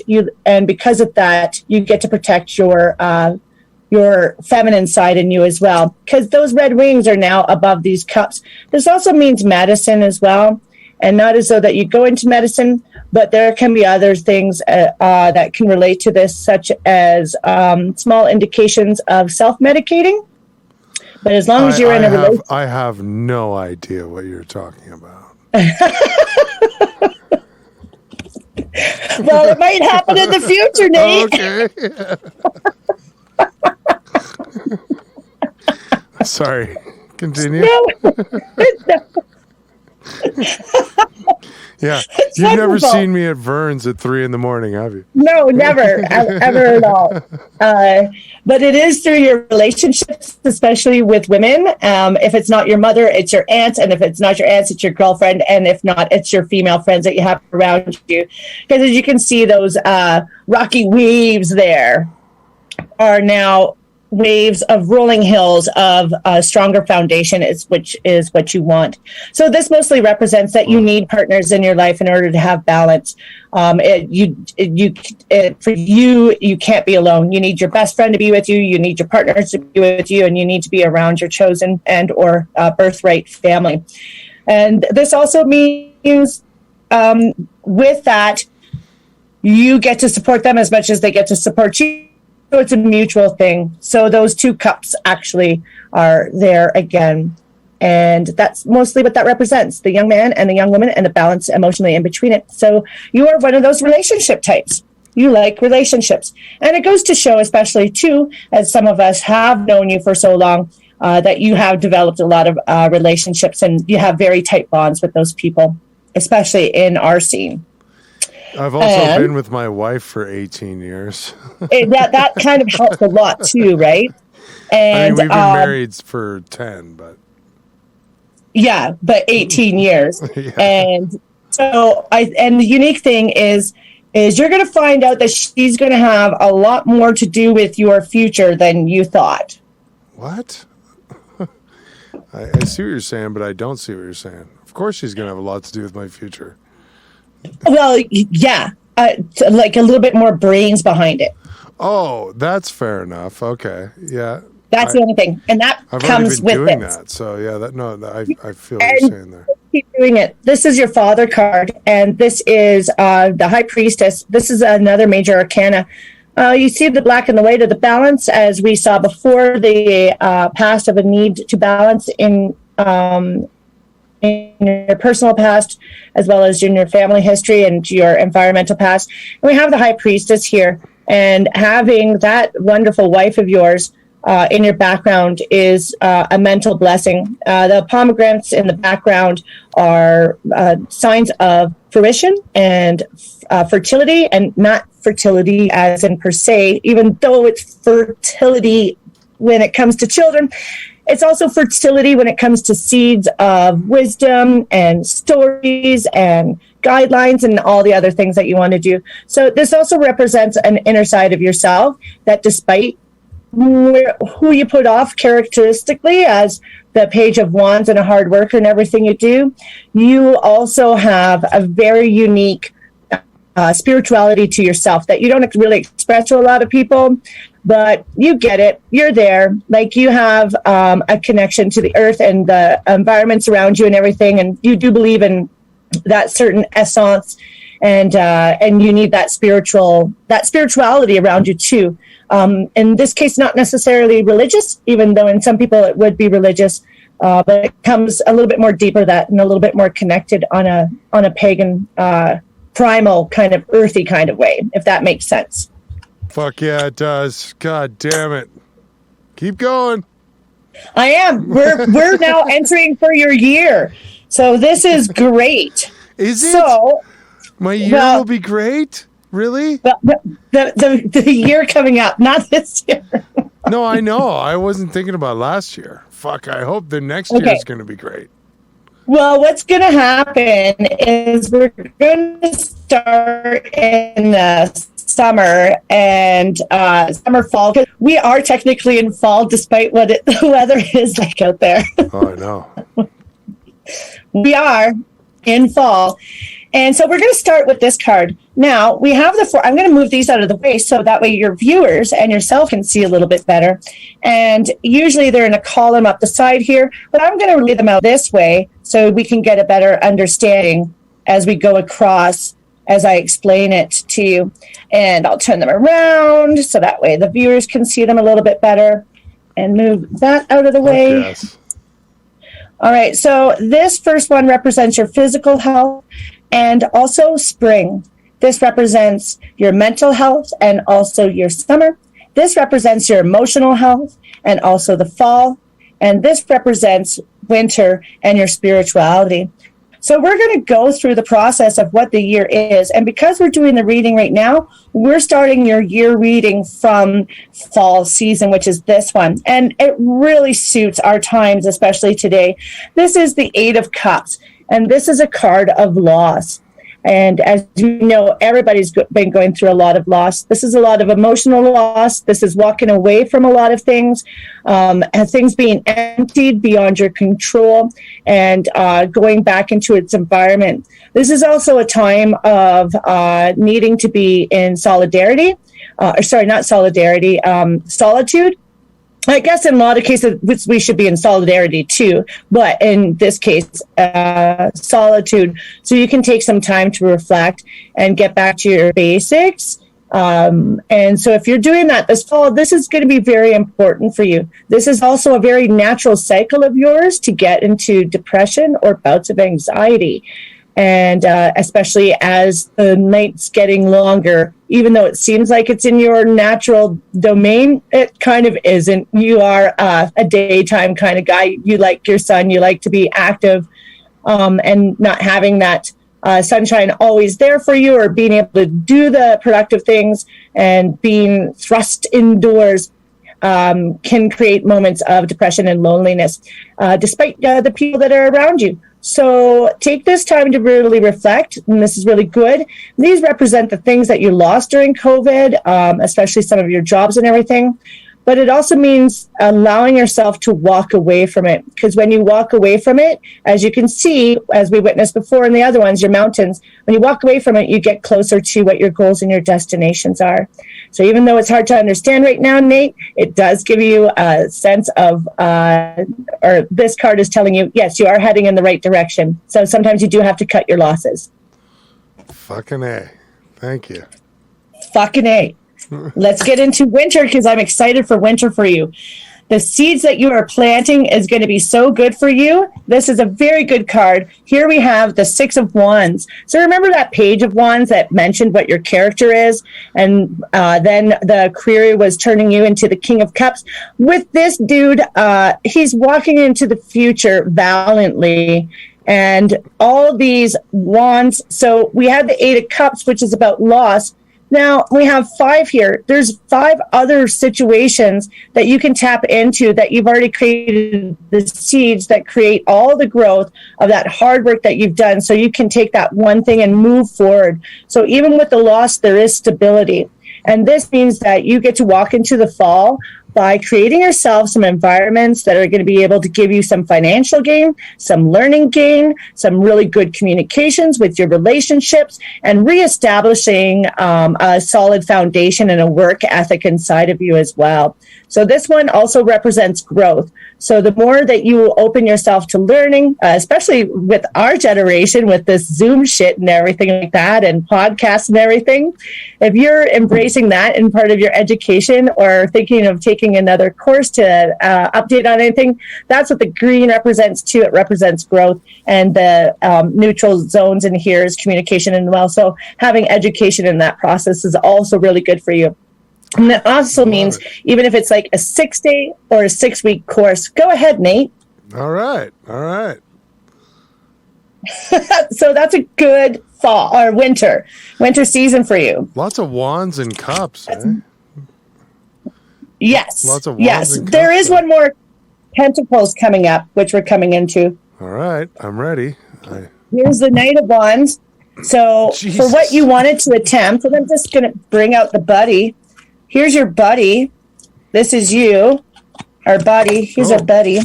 because of that, you get to protect your feminine side in you as well, because those red wings are now above these cups. This also means medicine as well, and not as though that you go into medicine, but there can be other things that can relate to this, such as small indications of self-medicating. But as long as you're in a relationship, I have no idea what you're talking about. Well, it might happen in the future, Nate. Okay. Sorry. Continue. No. Yeah. It's You've never wonderful. seen me at Vern's at 3 a.m, have you? No, never, ever at all. But it is through your relationships, especially with women. If it's not your mother, it's your aunt. And if it's not your aunt, it's your girlfriend. And if not, it's your female friends that you have around you. Because as you can see, those rocky waves there are now waves of rolling hills of a stronger foundation, which is what you want. So this mostly represents that you need partners in your life in order to have balance. For you, you can't be alone. You need your best friend to be with you. You need your partners to be with you, and you need to be around your chosen and or birthright family. And this also means with that, you get to support them as much as they get to support you. So it's a mutual thing. So those two cups actually are there again. And that's mostly what that represents, the young man and the young woman and the balance emotionally in between it. So you are one of those relationship types. You like relationships. And it goes to show, especially too, as some of us have known you for so long, that you have developed a lot of relationships and you have very tight bonds with those people, especially in our scene. I've also been with my wife for 18 years. that kind of helps a lot too, right? And I mean, we've been married for 10, but... Yeah, but 18 years. Yeah. And so and the unique thing is you're going to find out that she's going to have a lot more to do with your future than you thought. What? I see what you're saying, but I don't see what you're saying. Of course she's going to have a lot to do with my future. Well, yeah, like a little bit more brains behind it. Oh, that's fair enough. Okay, yeah. That's the only thing, and that I've comes already been with doing this. that, so yeah. I feel what you're saying there. Keep doing it. This is your father card, and this is the High Priestess. This is another major arcana. You see the black and the white of the balance, as we saw before. The past of a need to balance in your personal past, as well as in your family history and your environmental past. And we have the High Priestess here, and having that wonderful wife of yours in your background is a mental blessing. The pomegranates in the background are signs of fruition and fertility, and not fertility as in per se, even though it's fertility when it comes to children. It's also fertility when it comes to seeds of wisdom and stories and guidelines and all the other things that you want to do. So this also represents an inner side of yourself that, despite who you put off characteristically as the Page of Wands and a hard worker and everything you do, you also have a very unique spirituality to yourself that you don't really express to a lot of people, but you get it. You're there. Like, you have a connection to the earth and the environments around you and everything, and you do believe in that certain essence, and you need that spirituality around you too. In this case, not necessarily religious, even though in some people it would be religious, but it comes a little bit more deeper that and a little bit more connected on a pagan, primal kind of earthy kind of way, if that makes sense. Fuck yeah, it does. God damn it. Keep going. I am. We're now entering for your year, so this is great. Is it? So my year will be great? Really? The year coming up, not this year. No, I know. I wasn't thinking about last year. Fuck, I hope the next year is going to be great. Well, what's going to happen is we're going to start in the summer and summer, fall. We are technically in fall, despite what the weather is like out there. Oh, I know. We are in fall. And so we're going to start with this card. Now, we have the four. I'm going to move these out of the way so that way your viewers and yourself can see a little bit better. And usually they're in a column up the side here, but I'm going to lay them out this way so we can get a better understanding as we go across, as I explain it to you. And I'll turn them around so that way the viewers can see them a little bit better, and move that out of the way. Yes. All right, so this first one represents your physical health and also spring. This represents your mental health and also your summer. This represents your emotional health and also the fall. And this represents winter and your spirituality. So we're going to go through the process of what the year is. And because we're doing the reading right now, we're starting your year reading from fall season, which is this one. And it really suits our times, especially today. This is the Eight of Cups. And this is a card of loss. And as you know, everybody's been going through a lot of loss. This is a lot of emotional loss. This is walking away from a lot of things, and things being emptied beyond your control, and going back into its environment. This is also a time of needing to be in solidarity. Solitude. I guess in a lot of cases, we should be in solidarity too, but in this case, solitude. So you can take some time to reflect and get back to your basics. And so if you're doing that this fall, this is going to be very important for you. This is also a very natural cycle of yours to get into depression or bouts of anxiety. And especially as the night's getting longer, even though it seems like it's in your natural domain, it kind of isn't. You are a daytime kind of guy. You like your sun. You like to be active, and not having that sunshine always there for you, or being able to do the productive things and being thrust indoors can create moments of depression and loneliness, despite the people that are around you. So take this time to really reflect, and this is really good. These represent the things that you lost during COVID, especially some of your jobs and everything. But it also means allowing yourself to walk away from it. Because when you walk away from it, as you can see, as we witnessed before in the other ones, your mountains, when you walk away from it, you get closer to what your goals and your destinations are. So even though it's hard to understand right now, Nate, it does give you a sense of, or this card is telling you, yes, you are heading in the right direction. So sometimes you do have to cut your losses. Fucking A. Thank you. Fucking A. Let's get into winter, because I'm excited for winter for you. The seeds that you are planting is going to be so good for you. This is a very good card. Here we have the Six of Wands. So remember that Page of Wands that mentioned what your character is? And then the query was turning you into the King of Cups. With this dude, he's walking into the future valiantly. And all these wands. So we had the Eight of Cups, which is about loss. Now, we have 5 here. There's 5 other situations that you can tap into that you've already created the seeds that create all the growth of that hard work that you've done. So you can take that one thing and move forward. So even with the loss, there is stability. And this means that you get to walk into the fall by creating yourself some environments that are going to be able to give you some financial gain, some learning gain, some really good communications with your relationships, and reestablishing a solid foundation and a work ethic inside of you as well. So this one also represents growth. So the more that you open yourself to learning, especially with our generation, with this Zoom shit and everything like that, and podcasts and everything, if you're embracing that in part of your education or thinking of taking another course to update on anything, that's what the green represents too. It represents growth, and the neutral zones in here is communication and well. So having education in that process is also really good for you. And that also means even if it's like a 6-day or a 6-week course, go ahead, Nate. All right. So that's a good fall or winter season for you. Lots of wands and cups. Eh? Yes. Lots of wands and cups. There is one more pentacles coming up, which we're coming into. All right. I'm ready. Here's the Knight of Wands. So Jesus. For what you wanted to attempt, and I'm just going to bring out the buddy. Here's your buddy. This is you, our buddy. Here's our buddy.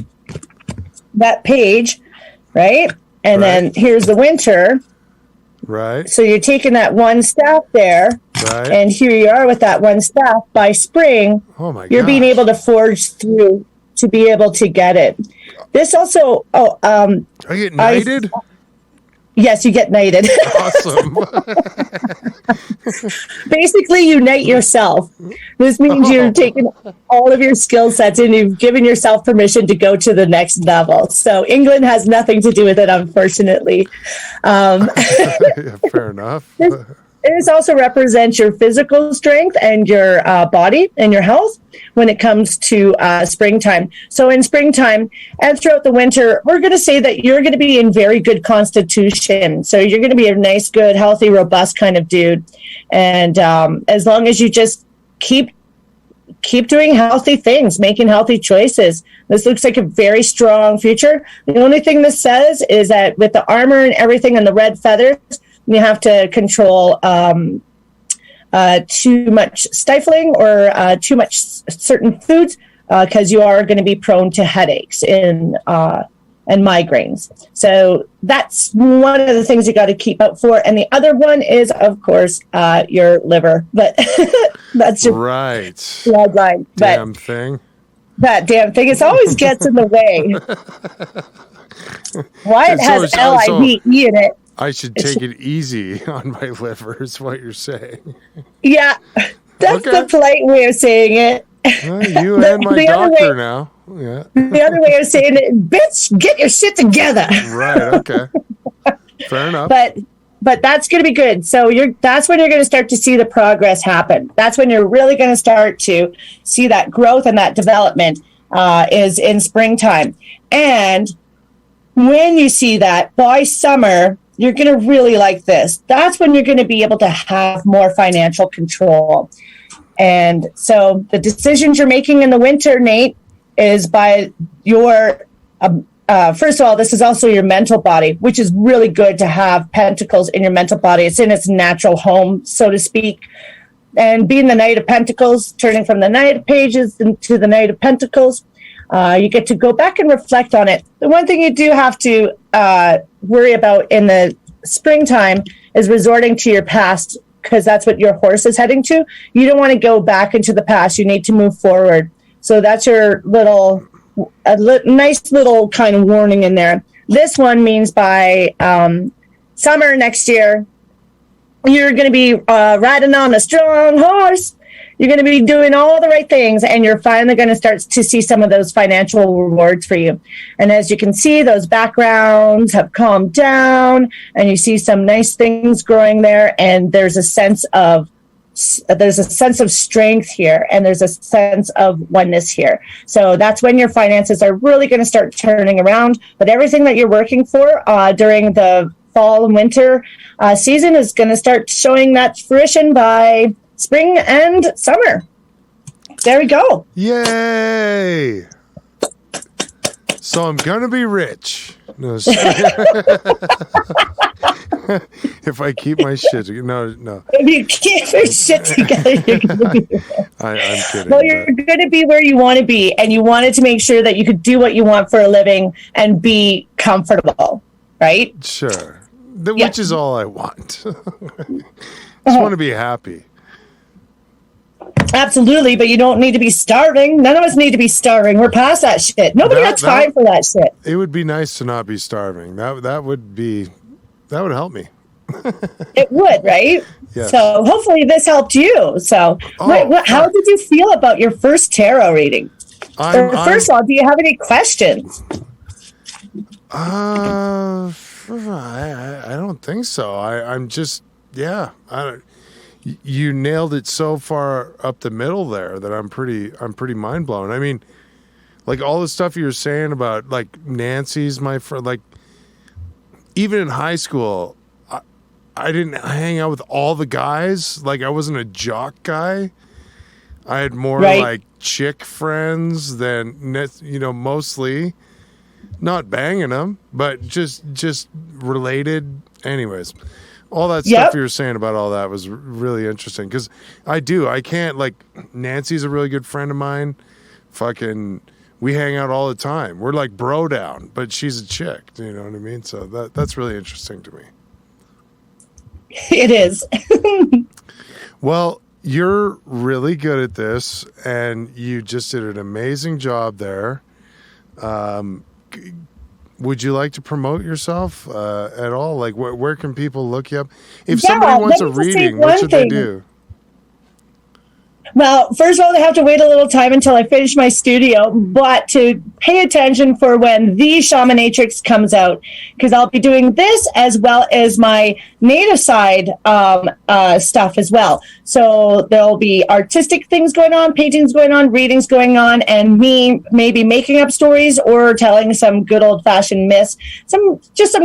That page, right? And then here's the winter. Right. So you're taking that one staff there. Right. And here you are with that one staff. By spring, you're being able to forge through to be able to get it. This also, I get knighted? Yes, you get knighted. Awesome. Basically, you knight yourself. This means you're taking all of your skill sets and you've given yourself permission to go to the next level. So England has nothing to do with it, unfortunately. Fair enough. This also represents your physical strength and your body and your health when it comes to springtime. So in springtime and throughout the winter, we're going to say that you're going to be in very good constitution. So you're going to be a nice, good, healthy, robust kind of dude. And as long as you just keep doing healthy things, making healthy choices, this looks like a very strong future. The only thing this says is that with the armor and everything and the red feathers, you have to control too much stifling or too much certain foods because you are going to be prone to headaches and migraines. So that's one of the things you got to keep out for. And the other one is, of course, your liver. But that's your bloodline. Damn thing. That damn thing. It always gets in the way. Why it has L-I-V-E in it. I should take it easy on my liver, is what you're saying. Yeah, that's the polite way of saying it. Well, you and my doctor now. Yeah. The other way of saying it, bitch, get your shit together. Right, okay. Fair enough. But that's going to be good. So that's when you're going to start to see the progress happen. That's when you're really going to start to see that growth and that development is in springtime. And when you see that by summer, you're going to really like this. That's when you're going to be able to have more financial control. And so the decisions you're making in the winter, Nate, is by your, first of all, this is also your mental body, which is really good to have pentacles in your mental body. It's in its natural home, so to speak. And being the Knight of Pentacles, turning from the Knight of Pages into the Knight of Pentacles, you get to go back and reflect on it. The one thing you do have to worry about in the springtime is resorting to your past, because that's what your horse is heading to. You don't want to go back into the past. You need to move forward. So that's your nice little kind of warning in there. This one means by summer next year, you're going to be riding on a strong horse. You're going to be doing all the right things, and you're finally going to start to see some of those financial rewards for you. And as you can see, those backgrounds have calmed down, and you see some nice things growing there. And there's a sense of strength here, and there's a sense of oneness here. So that's when your finances are really going to start turning around. But everything that you're working for during the fall and winter season is going to start showing that fruition by spring and summer. There we go. Yay! So I'm gonna be rich. No, If I keep my shit, no. If you keep your shit together, you're going to be. I'm kidding. Well, you're going to be where you want to be, and you wanted to make sure that you could do what you want for a living and be comfortable, right? Sure. Which is all I want. Just want to be happy. Absolutely, but you don't need to be starving. None of us need to be starving. We're past that shit. Nobody has time for that shit. It would be nice to not be starving. That would help me. It would, right? Yes. So hopefully this helped you. So how did you feel about your first tarot reading? First of all, do you have any questions? I don't think so. I'm just, yeah. You nailed it so far up the middle there that I'm pretty mind blown. I mean, like all the stuff you were saying about like Nancy's my friend, like even in high school, I didn't hang out with all the guys. Like I wasn't a jock guy. I had more like chick friends than, mostly not banging them, but just related. Anyways, all that stuff you were saying about all that was really interesting because I can't, like, Nancy's a really good friend of mine. Fucking, we hang out all the time. We're like bro down, but she's a chick. You know what I mean? So that's really interesting to me. It is. Well, you're really good at this, and you just did an amazing job there. Would you like to promote yourself at all? Like, where can people look you up? If somebody wants a reading, what should they do? Well, first of all, they have to wait a little time until I finish my studio, but to pay attention for when the Shamanatrix comes out, because I'll be doing this as well as my native side stuff as well. So there'll be artistic things going on, paintings going on, readings going on, and me maybe making up stories or telling some good old-fashioned myths, some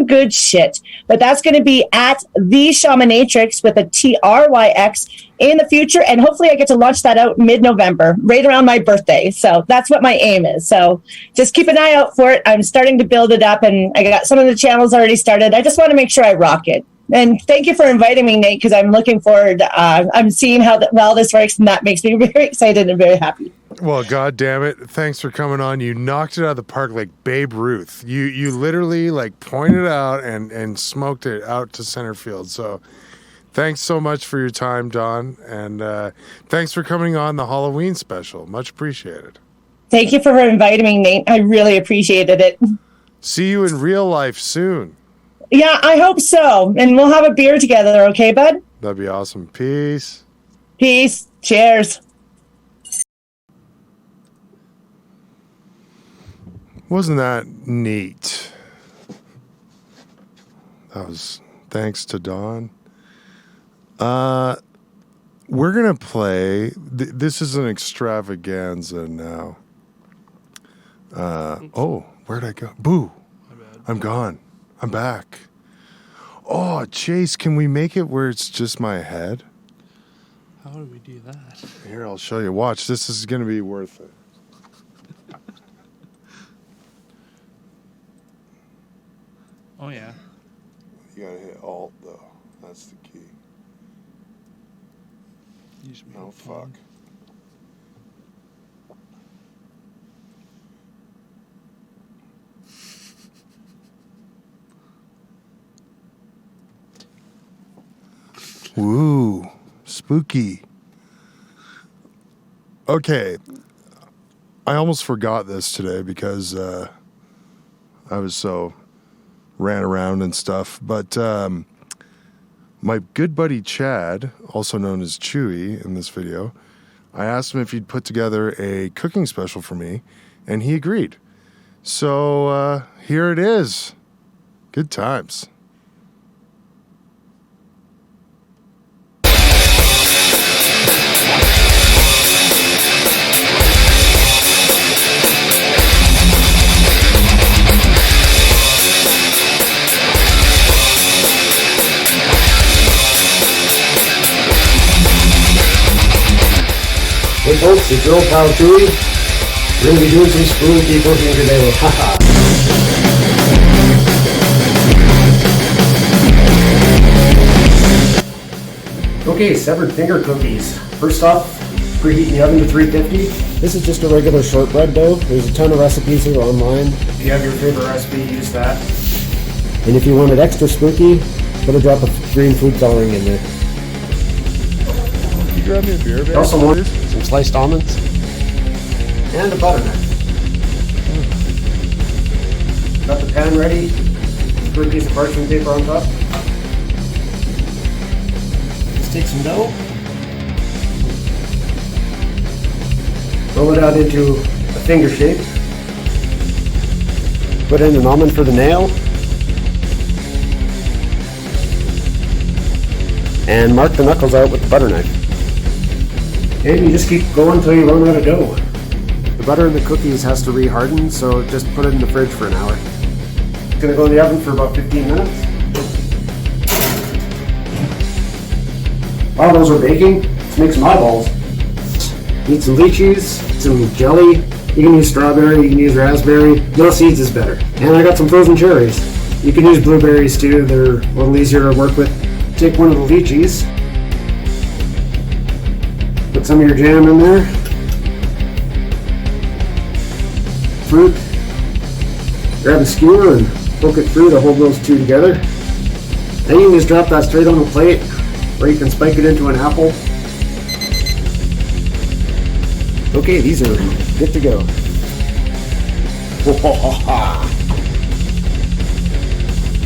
good shit. But that's going to be at the Shamanatrix with a TRYX in the future, and hopefully I get to launch that out mid-November, right around my birthday. So that's what my aim is. So just keep an eye out for it. I'm starting to build it up, and I got some of the channels already started. I just want to make sure I rock it. And thank you for inviting me, Nate, because I'm looking forward. I'm seeing how well this works, and that makes me very excited and very happy. Well, God damn it. Thanks for coming on. You knocked it out of the park like Babe Ruth. You literally like pointed out and smoked it out to center field. So thanks so much for your time, Dawn. And thanks for coming on the Halloween special. Much appreciated. Thank you for inviting me, Nate. I really appreciated it. See you in real life soon. Yeah, I hope so. And we'll have a beer together, okay, bud? That'd be awesome. Peace. Peace. Cheers. Wasn't that neat? That was thanks to Dawn. We're going to play. This is an extravaganza now. Where'd I go? Boo. I'm gone. I'm back. Oh, Chase, can we make it where it's just my head? How do we do that? Here, I'll show you. Watch. This is going to be worth it. Oh, yeah. You got to hit Alt, though. That's the key. Oh, fuck. Woo, spooky. Okay, I almost forgot this today because I was so ran around and stuff. But my good buddy Chad, also known as Chewy in this video, I asked him if he'd put together a cooking special for me, and he agreed. So here it is. Good times. Hey folks, it's your pal Chewy. We're gonna be doing some spooky cooking today. Haha. Okay, severed finger cookies. First off, preheat in the oven to 350. This is just a regular shortbread dough. There's a ton of recipes here online. If you have your favorite recipe, use that. And if you want it extra spooky, put a drop of green food coloring in there. Can you grab me a beer, babe? Also want some sliced almonds and a butternut. Got the pan ready. Put a piece of parchment paper on top. Just take some dough. Roll it out into a finger shape. Put in an almond for the nail. And mark the knuckles out with the butter knife. And you just keep going until you run out of dough. The butter in the cookies has to re-harden, so just put it in the fridge for an hour. It's gonna go in the oven for about 15 minutes. While those are baking, let's make some eyeballs. Need some lychees, some jelly. You can use strawberry, you can use raspberry. Little seeds is better. And I got some frozen cherries. You can use blueberries too, they're a little easier to work with. Take one of the lychees. Put some of your jam in there. Fruit. Grab a skewer and poke it through to hold those two together. Then you can just drop that straight on the plate, or you can spike it into an apple. Okay, these are good to go.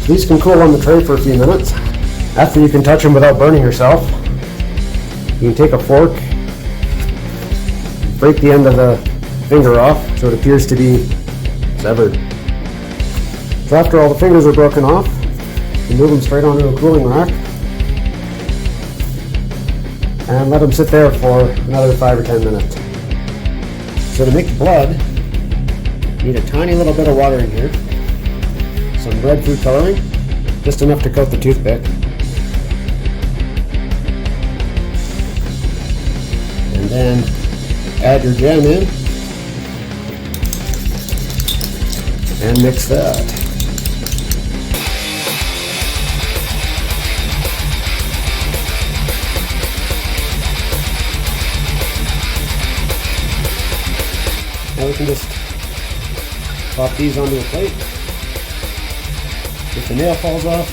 These can cool on the tray for a few minutes. After you can touch them without burning yourself, you can take a fork, break the end of the finger off so it appears to be severed. So after all the fingers are broken off, you move them straight onto a cooling rack and let them sit there for another 5 or 10 minutes. So to make the blood, you need a tiny little bit of water in here, some red food coloring, just enough to coat the toothpick, and then add your jam in and mix that. Now we can just pop these onto a plate. If the nail falls off,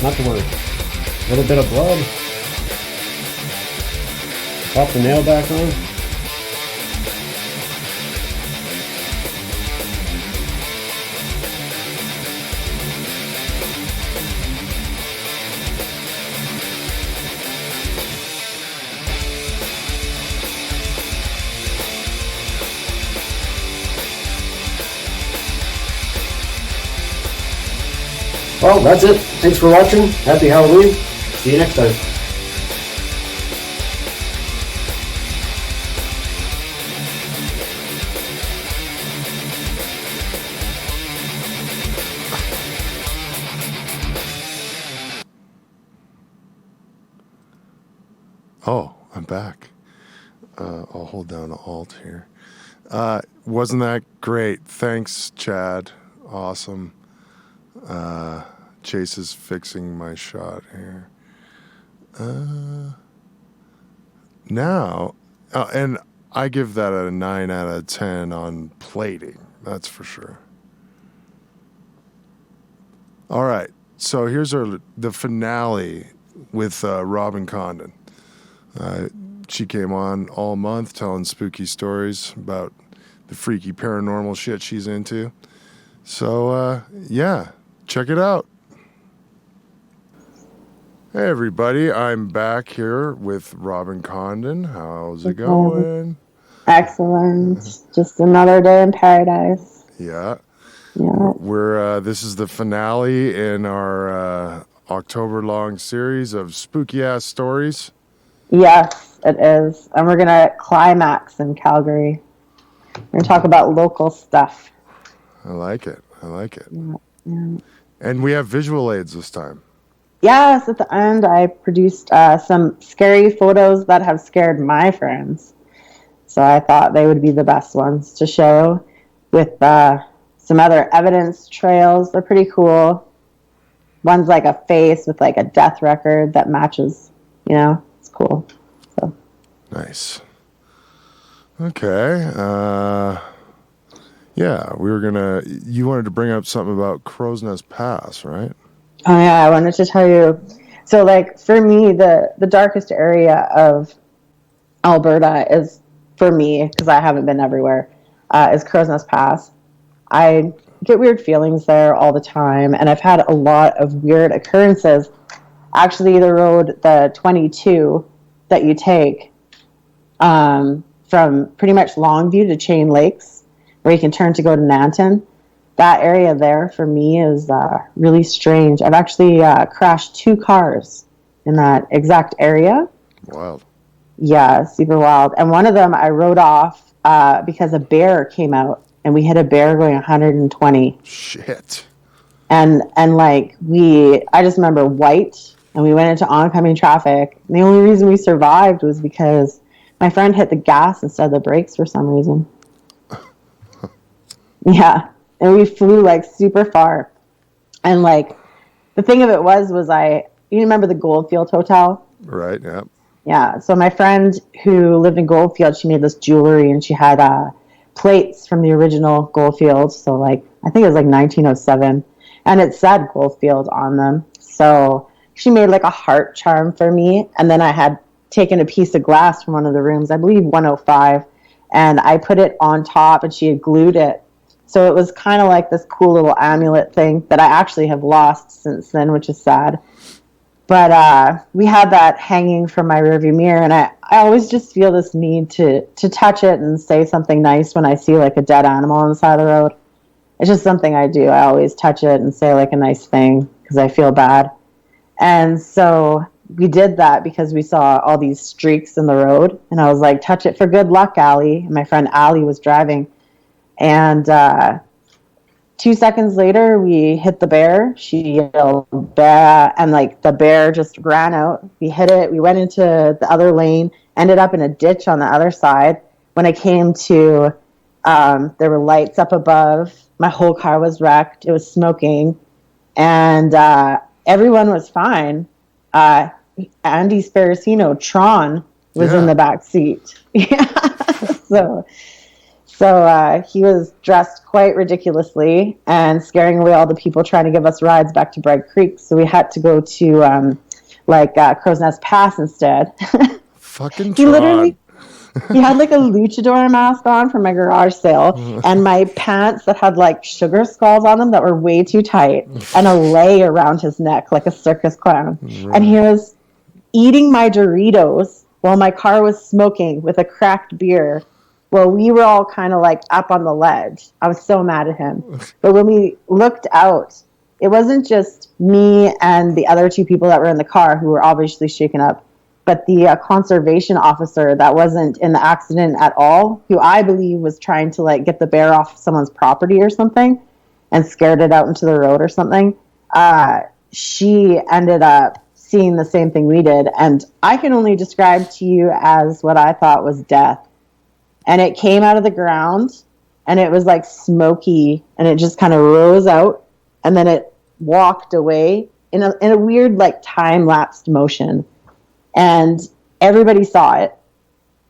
not to worry. A little bit of blood. Pop the nail back on. Well, that's it. Thanks for watching. Happy Halloween. See you next time. Oh, I'm back. I'll hold down Alt here. Wasn't that great? Thanks, Chad. Awesome. Chase is fixing my shot here. Now, and I give that a 9 out of 10 on plating. That's for sure. All right. So here's the finale with Robyn Condon. She came on all month telling spooky stories about the freaky paranormal shit she's into. So, yeah, check it out. Hey, everybody. I'm back here with Robyn Condon. How's it going? Excellent. Just another day in paradise. Yeah. Yeah. This is the finale in our October-long series of spooky-ass stories. Yes, it is. And we're going to climax in Calgary. We're going to talk about local stuff. I like it. Yeah. And we have visual aids this time. Yes, at the end, I produced some scary photos that have scared my friends. So I thought they would be the best ones to show with some other evidence trails. They're pretty cool. One's like a face with like a death record that matches You know, it's cool. So Nice. Okay. Yeah, you wanted to bring up something about Crow's Nest Pass, right? oh yeah, I wanted to tell you. So like for me, the darkest area of Alberta is, for me, because I haven't been everywhere, is Crow's Nest Pass. I get weird feelings there all the time, and I've had a lot of weird occurrences. Actually, the 22 that you take from pretty much Longview to Chain Lakes, where you can turn to go to Nanton, that area there for me is really strange. I've actually crashed 2 cars in that exact area. Wild. Yeah, super wild. And one of them I rode off because a bear came out, and we hit a bear going 120. Shit. And like I just remember white, and we went into oncoming traffic. And the only reason we survived was because my friend hit the gas instead of the brakes for some reason. Yeah, and we flew like super far. And like the thing of it was you remember the Goldfield Hotel? Right. Yeah. Yeah. So my friend who lived in Goldfield, she made this jewelry, and she had plates from the original Goldfield. So like I think it was like 1907, and it said Goldfield on them. So she made like a heart charm for me, and then I had taken a piece of glass from one of the rooms, I believe 105, and I put it on top, and she had glued it. So it was kind of like this cool little amulet thing that I actually have lost since then, which is sad. But we had that hanging from my rearview mirror, and I always just feel this need to touch it and say something nice when I see like a dead animal on the side of the road. It's just something I do. I always touch it and say like a nice thing because I feel bad. And so we did that because we saw all these streaks in the road, and I was like, touch it for good luck, Allie. And my friend Allie was driving, and 2 seconds later we hit the bear. She yelled "bear," and like the bear just ran out. We hit it, we went into the other lane, ended up in a ditch on the other side. When I came to, there were lights up above. My whole car was wrecked. It was smoking, and everyone was fine. Andy Sparacino, Tron, was in the back seat. Yeah. So he was dressed quite ridiculously and scaring away all the people trying to give us rides back to Bragg Creek. So we had to go to Crow's Nest Pass instead. Fucking He Tron. literally, he had like a luchador mask on from my garage sale, and my pants that had like sugar skulls on them that were way too tight, and a lei around his neck like a circus clown. Right. And he was eating my Doritos while my car was smoking with a cracked beer. Well, we were all kind of like up on the ledge. I was so mad at him. But when we looked out, it wasn't just me and the other 2 people that were in the car who were obviously shaken up, but the conservation officer that wasn't in the accident at all, who I believe was trying to like get the bear off someone's property or something and scared it out into the road or something. She ended up seeing the same thing we did. And I can only describe to you as what I thought was death. And it came out of the ground, and it was like smoky, and it just kind of rose out, and then it walked away in a weird like time-lapsed motion. And everybody saw it,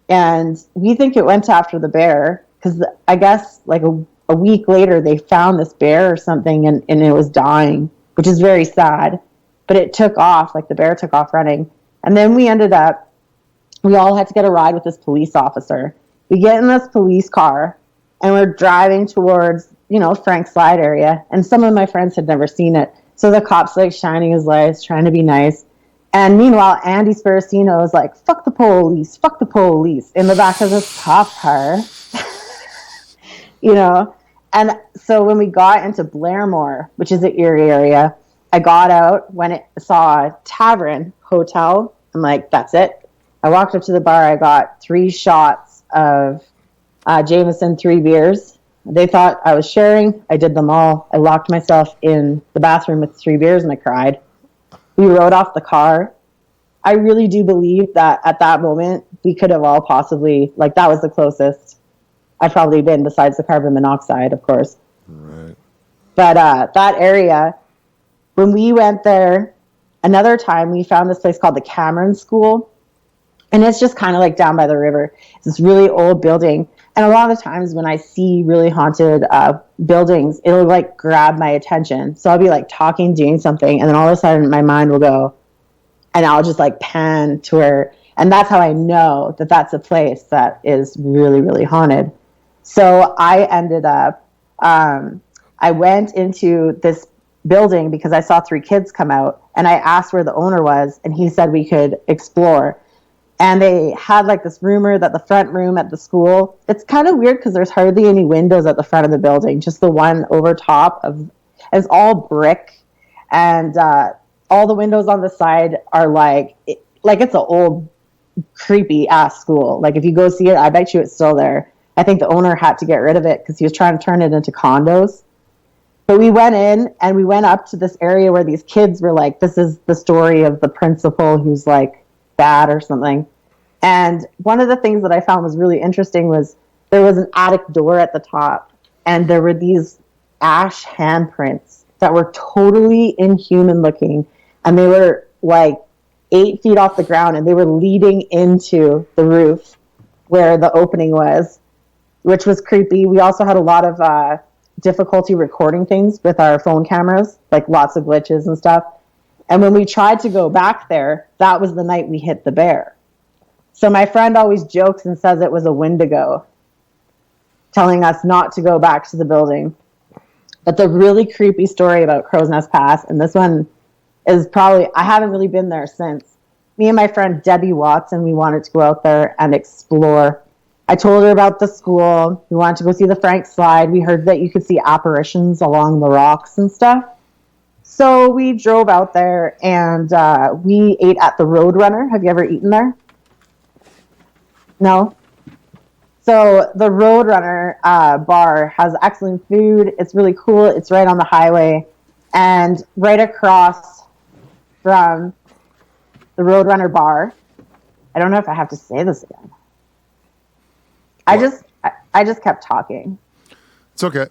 and we think it went after the bear, because I guess like a week later they found this bear or something, and it was dying, which is very sad. But it took off, like the bear took off running. And then we all had to get a ride with this police officer. We get in this police car, and we're driving towards, Frank Slide area. And some of my friends had never seen it. So the cop's like shining his lights, trying to be nice. And meanwhile, Andy Sparacino is like, fuck the police, in the back of this cop car. And so when we got into Blairmore, which is the Erie area, I got out, saw a tavern hotel. I'm like, that's it. I walked up to the bar. I got 3 shots of Jameson, 3 beers. They thought I was sharing. I did them all. I locked myself in the bathroom with 3 beers, and I cried. We rode off the car. I really do believe that at that moment, we could have all possibly, like, that was the closest I've probably been, besides the carbon monoxide, of course. Right. But that area, when we went there, Another time we found this place called the Cameron School, and it's just kind of like down by the river. It's this really old building. And a lot of the times when I see really haunted buildings, it'll like grab my attention. So I'll be like talking, doing something, and then all of a sudden my mind will go, and I'll just like pan to where, and that's how I know that that's a place that is really, really haunted. So I ended up, I went into this building because I saw 3 kids come out, and I asked where the owner was, and he said we could explore. And they had like this rumor that the front room at the school, it's kind of weird because there's hardly any windows at the front of the building, just the one over top of, it's all brick, and all the windows on the side are like it's an old creepy ass school. Like if you go see it, I bet you it's still there. I think the owner had to get rid of it because he was trying to turn it into condos. But we went in and we went up to this area where these kids were like, this is the story of the principal who's like bad or something. And one of the things that I found was really interesting was there was an attic door at the top, and there were these ash handprints that were totally inhuman looking, and they were like 8 feet off the ground, and they were leading into the roof where the opening was, which was creepy. We also had a lot of difficulty recording things with our phone cameras, like lots of glitches and stuff. And when we tried to go back there, that was the night we hit the bear. So my friend always jokes and says it was a Wendigo telling us not to go back to the building. But the really creepy story about Crow's Nest Pass, and this one is probably, I haven't really been there since. Me and my friend Debbie Watson, we wanted to go out there and explore. I told her about the school. We wanted to go see the Frank slide. We heard that you could see apparitions along the rocks and stuff. So we drove out there, and we ate at the Roadrunner. Have you ever eaten there? No? So the Roadrunner bar has excellent food. It's really cool. It's right on the highway. And right across from the Roadrunner bar, I don't know if I have to say this again. I just kept talking. It's okay.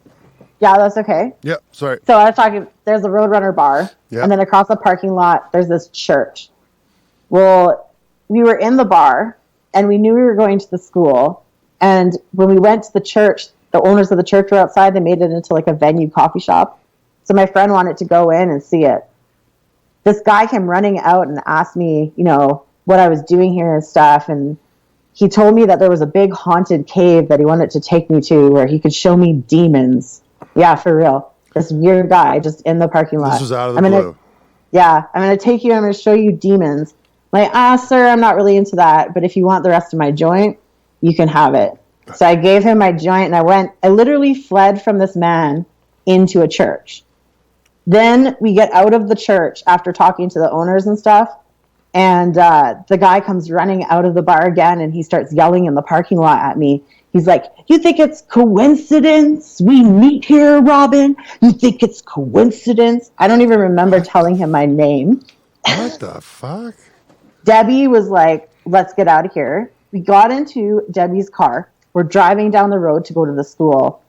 Yeah, that's okay. Yep, sorry. So I was talking, there's a Roadrunner bar, Yep. and then across the parking lot, there's this church. Well, we were in the bar, and we knew we were going to the school, and when we went to the church, the owners of the church were outside. They made it into like a venue coffee shop. So my friend wanted to go in and see it. This guy came running out and asked me, you know, what I was doing here and stuff, and he told me that there was a big haunted cave that he wanted to take me to where he could show me demons. Yeah, for real. This weird guy just in the parking lot. This was out of the blue. Yeah, I'm going to take you, I'm going to show you demons. I'm like, sir, I'm not really into that, but if you want the rest of my joint, you can have it. So I gave him my joint, and I literally fled from this man into a church. Then we get out of the church after talking to the owners and stuff, and the guy comes running out of the bar again, and he starts yelling in the parking lot at me. He's like, you think it's coincidence we meet here, Robyn? You think it's coincidence? I don't even remember telling him my name. What the fuck? Debbie was like, let's get out of here. We got into Debbie's car. We're driving down the road to go to the school.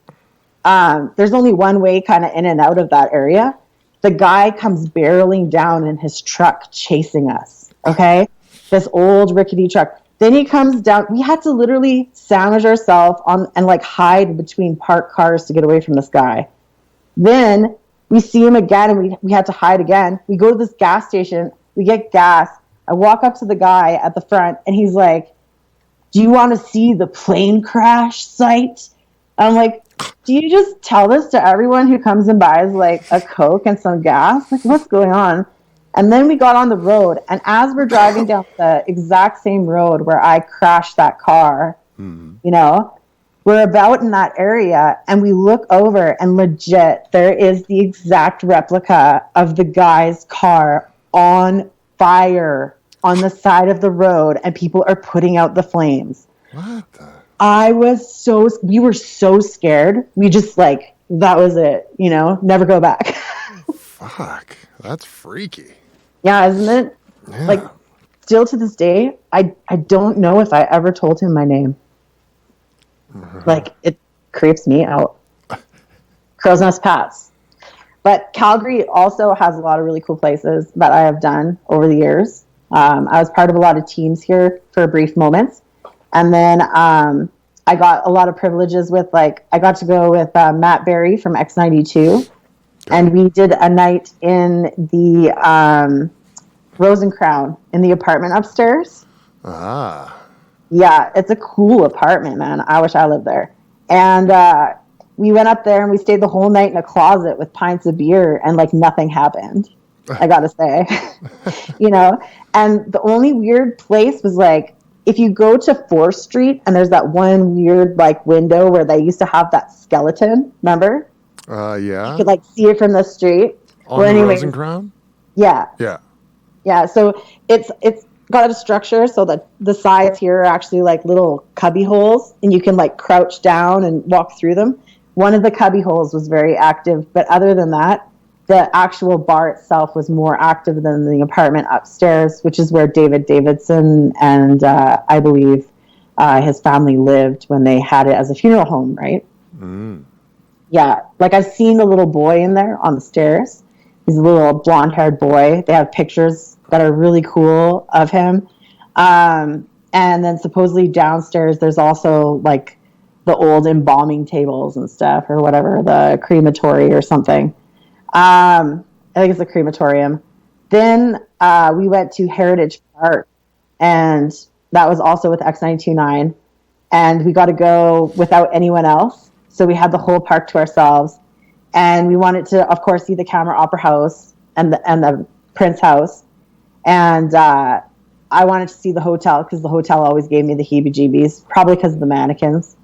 There's only one way kind of in and out of that area. The guy comes barreling down in his truck chasing us, okay? This old rickety truck. Then he comes down. We had to literally sandwich ourselves on and like hide between parked cars to get away from this guy. Then we see him again, and we had to hide again. We go to this gas station. We get gas. I walk up to the guy at the front, and he's like, do you want to see the plane crash site? I'm like, do you just tell this to everyone who comes and buys like a Coke and some gas? Like, what's going on? And then we got on the road, and as we're driving down the exact same road where I crashed that car, you know, we're about in that area, and we look over, and legit, there is the exact replica of the guy's car on fire on the side of the road, and people are putting out the flames. What the? We were so scared. We just like, that was it, you know, never go back. Fuck, that's freaky. Yeah, isn't it? Yeah. Like, still to this day, I don't know if I ever told him my name. Like, it creeps me out. Crow's Nest Pass. But Calgary also has a lot of really cool places that I have done over the years. I was part of a lot of teams here for brief moments. And then I got a lot of privileges with, like, I got to go with Matt Berry from X92. And we did a night in the Rose and Crown in the apartment upstairs. Ah. Yeah, it's a cool apartment, man. I wish I lived there. And we went up there and we stayed the whole night in a closet with pints of beer, and like nothing happened. I gotta say, you know. And the only weird place was like if you go to 4th Street and there's that one weird like window where they used to have that skeleton. Remember? Yeah. You could like see it from the street. On the Rose and Crown? Yeah. Yeah. Yeah. So it's got a structure so that the sides here are actually like little cubby holes, and you can like crouch down and walk through them. One of the cubby holes was very active, but other than that, the actual bar itself was more active than the apartment upstairs, which is where David Davidson and I believe his family lived when they had it as a funeral home, right? Mm. Yeah, like I've seen the little boy in there on the stairs. He's a little blonde-haired boy. They have pictures that are really cool of him. And then supposedly downstairs, there's also like the old embalming tables and stuff or whatever, the crematory or something. I think it's a crematorium. Then we went to Heritage Park, and that was also with X929, and we got to go without anyone else. So we had the whole park to ourselves, and we wanted to, of course, see the Camera Opera House and the Prince House. And I wanted to see the hotel because the hotel always gave me the heebie-jeebies, probably because of the mannequins.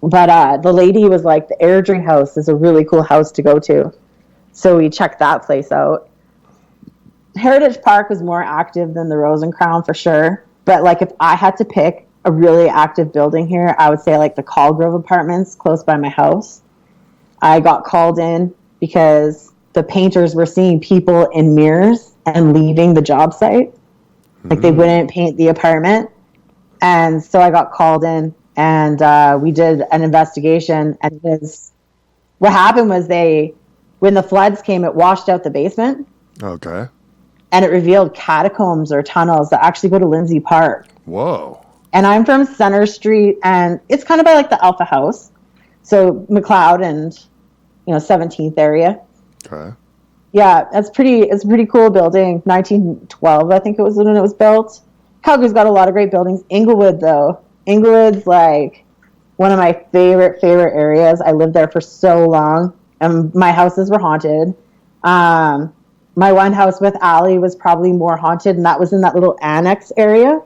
But the lady was like, the Airdrie House is a really cool house to go to. So we checked that place out. Heritage Park was more active than the Rose and Crown for sure. But like if I had to pick a really active building here, I would say like the Callgrove Apartments close by my house. I got called in because the painters were seeing people in mirrors and leaving the job site. Like they wouldn't paint the apartment. And so I got called in, and we did an investigation. And what happened was when the floods came, it washed out the basement. Okay. And it revealed catacombs or tunnels that actually go to Lindsay Park. Whoa. And I'm from Center Street, and it's kind of by like the Alpha House. So McLeod and, 17th area. Okay. Yeah, it's a pretty cool building. 1912, I think it was when it was built. Calgary's got a lot of great buildings. Inglewood, though. Inglewood's like one of my favorite areas. I lived there for so long, and my houses were haunted. My one house with Allie was probably more haunted, and that was in that little annex area.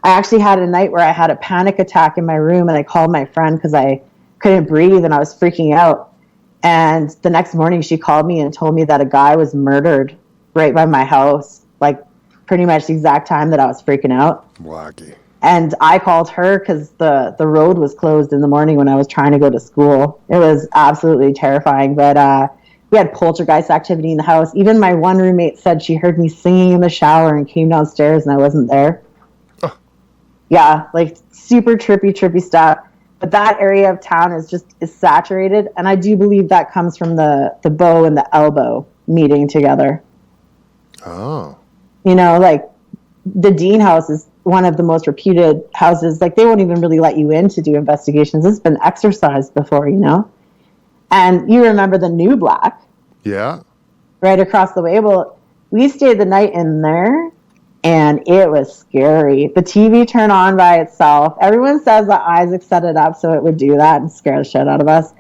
I actually had a night where I had a panic attack in my room, and I called my friend because I couldn't breathe and I was freaking out. And the next morning she called me and told me that a guy was murdered right by my house, like pretty much the exact time that I was freaking out. Wacky. And I called her because the road was closed in the morning when I was trying to go to school. It was absolutely terrifying. But we had poltergeist activity in the house. Even my one roommate said she heard me singing in the shower and came downstairs and I wasn't there. Oh. Yeah, like super trippy stuff. But that area of town is saturated, and I do believe that comes from the bow and the elbow meeting together. Oh. Like the Dean House is one of the most reputed houses. Like they won't even really let you in to do investigations. It's been exercised before, And you remember the New Black. Yeah. Right across the way. Well, we stayed the night in there, and it was scary. The TV turned on by itself. Everyone says that Isaac set it up so it would do that and scare the shit out of us.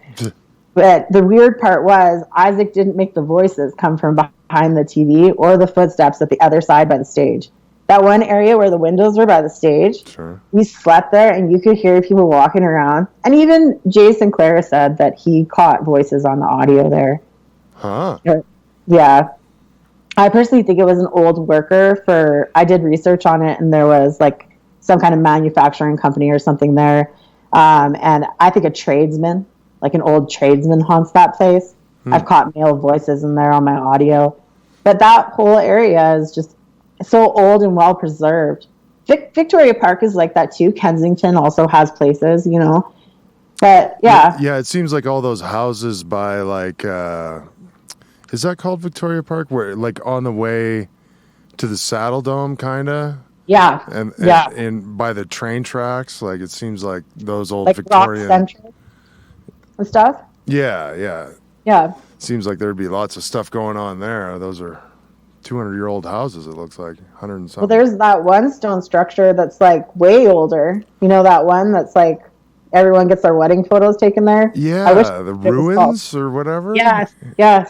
But the weird part was Isaac didn't make the voices come from behind the TV or the footsteps at the other side by the stage. That one area where the windows were by the stage, sure. We slept there and you could hear people walking around. And even Jay Sinclair said that he caught voices on the audio there. Huh. Yeah. I personally think it was an old worker I did research on it, and there was like some kind of manufacturing company or something there. And I think a tradesman, like an old tradesman, haunts that place. I've caught male voices in there on my audio. But that whole area is just so old and well preserved. Victoria Park is like that too. Kensington also has places, But yeah. Yeah, it seems like all those houses by like Is that called Victoria Park? Where, like, on the way to the Saddle Dome, kind of? Yeah. And by the train tracks, like, it seems like those old Like Victorian... Rock Central and stuff? Yeah. Yeah. Seems like there'd be lots of stuff going on there. Those are 200-year-old houses, it looks like. 100 and something. Well, there's that one stone structure that's, like, way older. You know that one that's, like, everyone gets their wedding photos taken there? Yeah, I wish the ruins or whatever? Yes. Yeah.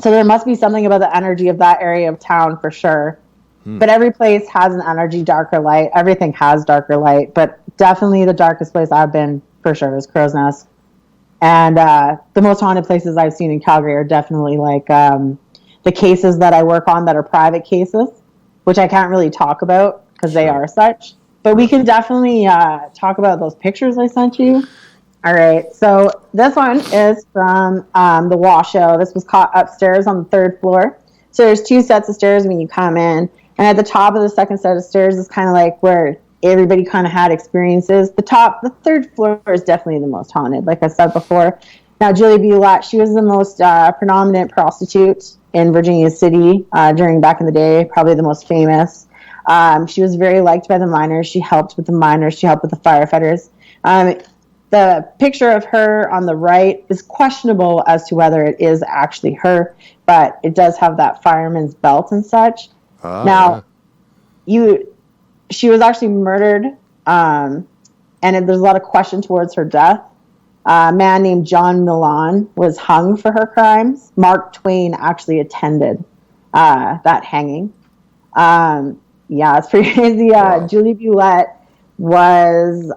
So there must be something about the energy of that area of town for sure. But every place has an energy, darker light. Everything has darker light. But definitely the darkest place I've been for sure is Crow's Nest. And the most haunted places I've seen in Calgary are definitely like the cases that I work on that are private cases, which I can't really talk about because they are such. But we can definitely talk about those pictures I sent you. All right. So this one is from the Washoe. This was caught upstairs on the 3rd floor. So there's 2 sets of stairs when you come in. And at the top of the 2nd set of stairs is kind of like where everybody kind of had experiences. The 3rd floor is definitely the most haunted, like I said before. Now, Julie Bulett, she was the most predominant prostitute in Virginia City during back in the day, probably the most famous. She was very liked by the miners. She helped with the miners. She helped with the firefighters. The picture of her on the right is questionable as to whether it is actually her, but it does have that fireman's belt and such. She was actually murdered, and there's a lot of question towards her death. A man named John Milan was hung for her crimes. Mark Twain actually attended that hanging. It's pretty crazy. Julie Bulett was,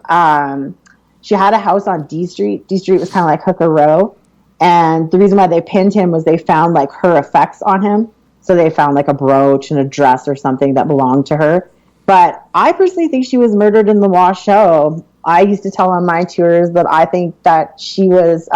she had a house on D Street. D Street was kind of like Hooker Row. And the reason why they pinned him was they found like her effects on him. So they found like a brooch and a dress or something that belonged to her. But I personally think she was murdered in the Washoe. I used to tell on my tours that I think that she was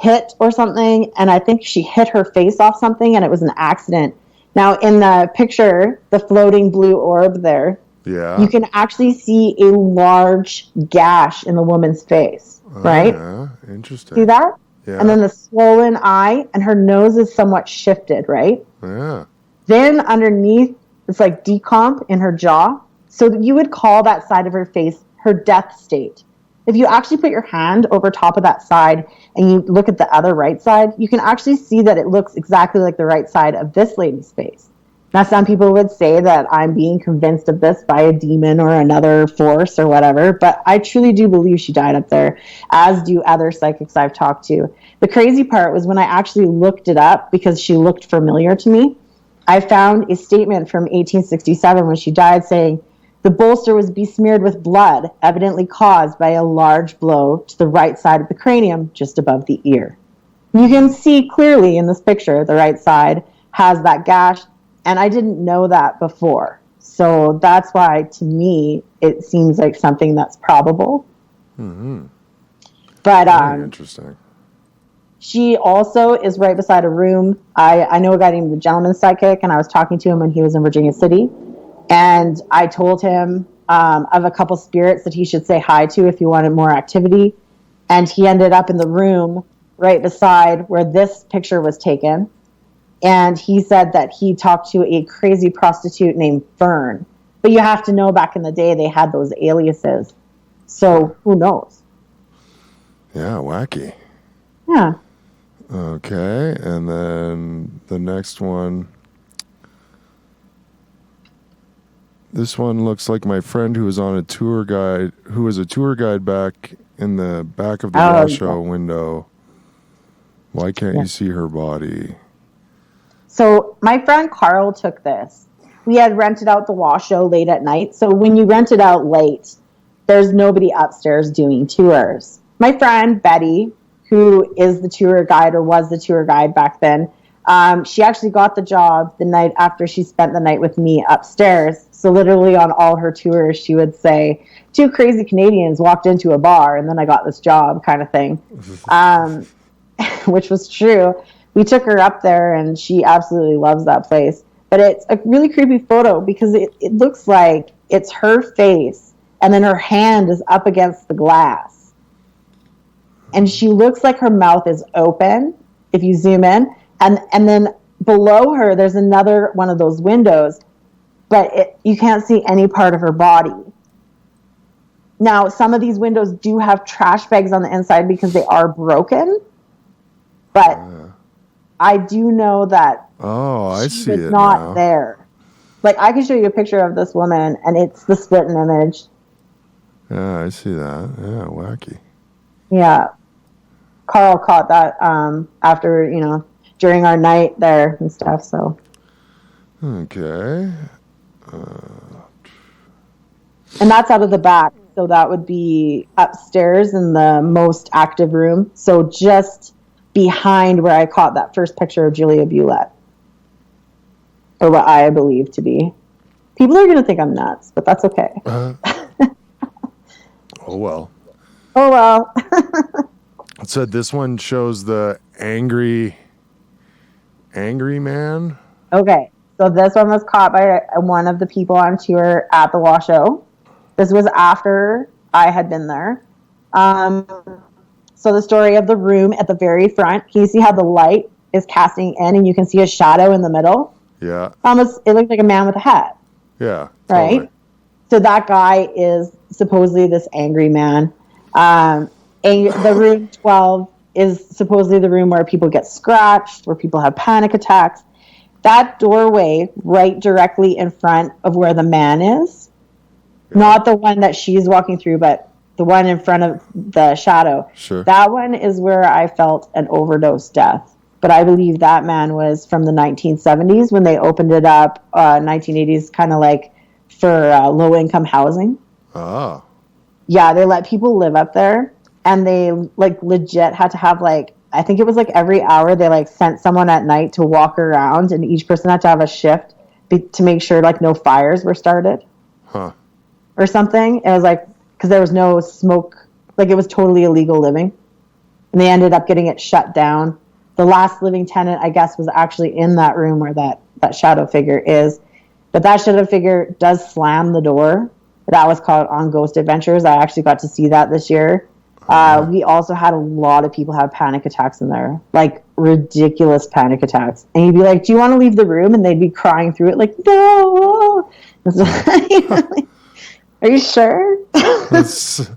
hit or something, and I think she hit her face off something, and it was an accident. Now, in the picture, the floating blue orb there, you can actually see a large gash in the woman's face, right? Yeah, interesting. See that? Yeah. And then the swollen eye, and her nose is somewhat shifted, right? Yeah. Then underneath, it's like decomp in her jaw. So you would call that side of her face her death state. If you actually put your hand over top of that side and you look at the other right side, you can actually see that it looks exactly like the right side of this lady's face. Now, some people would say that I'm being convinced of this by a demon or another force or whatever, but I truly do believe she died up there, as do other psychics I've talked to. The crazy part was when I actually looked it up because she looked familiar to me, I found a statement from 1867 when she died saying, the bolster was besmeared with blood, evidently caused by a large blow to the right side of the cranium, just above the ear. You can see clearly in this picture, the right side has that gash, and I didn't know that before. So that's why, to me, it seems like something that's probable. Mm-hmm. But very interesting. She also is right beside a room. I know a guy named the Gentleman Psychic, and I was talking to him when he was in Virginia City. And I told him of a couple spirits that he should say hi to if he wanted more activity. And he ended up in the room right beside where this picture was taken. And he said that he talked to a crazy prostitute named Fern. But you have to know back in the day they had those aliases. So who knows? Yeah, wacky. Yeah. Okay, and then the next one. This one looks like my friend who was on a tour guide, who was a tour guide back in the back of the Washoe window. Why can't you see her body? So my friend Carl took this. We had rented out the Washoe late at night. So when you rent it out late, there's nobody upstairs doing tours. My friend Betty, who is the tour guide or was the tour guide back then, she actually got the job the night after she spent the night with me upstairs. So literally on all her tours, she would say, 2 crazy Canadians walked into a bar and then I got this job kind of thing, which was true. We took her up there and she absolutely loves that place. But it's a really creepy photo because it looks like it's her face and then her hand is up against the glass. And she looks like her mouth is open if you zoom in, and then below her, there's another one of those windows, but you can't see any part of her body. Now, some of these windows do have trash bags on the inside because they are broken, but I do know that I she see was it not now. there. Like, I can show you a picture of this woman, and it's the splitting image. Yeah, I see that. Yeah, wacky. Yeah. Carl caught that after, during our night there and stuff, so. Okay. And that's out of the back, so that would be upstairs in the most active room. So just behind where I caught that first picture of Julia Bulette. Or what I believe to be. People are going to think I'm nuts, but that's okay. Oh, well. Oh, well. It said this one shows the angry man. Okay, so this one was caught by one of the people on tour at the Washoe. This was after I had been there. So the story of the room at the very front, can you see how the light is casting in and you can see a shadow in the middle? Yeah. Almost, it looked like a man with a hat. Yeah. Right? Totally. So that guy is supposedly this angry man. And the room 12 is supposedly the room where people get scratched, where people have panic attacks. That doorway right directly in front of where the man is, not the one that she's walking through, but the one in front of the shadow. Sure. That one is where I felt an overdose death. But I believe that man was from the 1970s when they opened it up, 1980s, kind of like for low-income housing. Ah. Yeah, they let people live up there, and they like legit had to have like, I think it was like every hour they like sent someone at night to walk around, and each person had to have a shift to make sure like no fires were started. Huh. Or something. It was like, because there was no smoke, like it was totally illegal living. And they ended up getting it shut down. The last living tenant, I guess, was actually in that room where that shadow figure is. But that shadow figure does slam the door. That was called On Ghost Adventures. I actually got to see that this year. We also had a lot of people have panic attacks in there, like ridiculous panic attacks. And you'd be like, do you want to leave the room? And they'd be crying through it like, no. Are you sure? This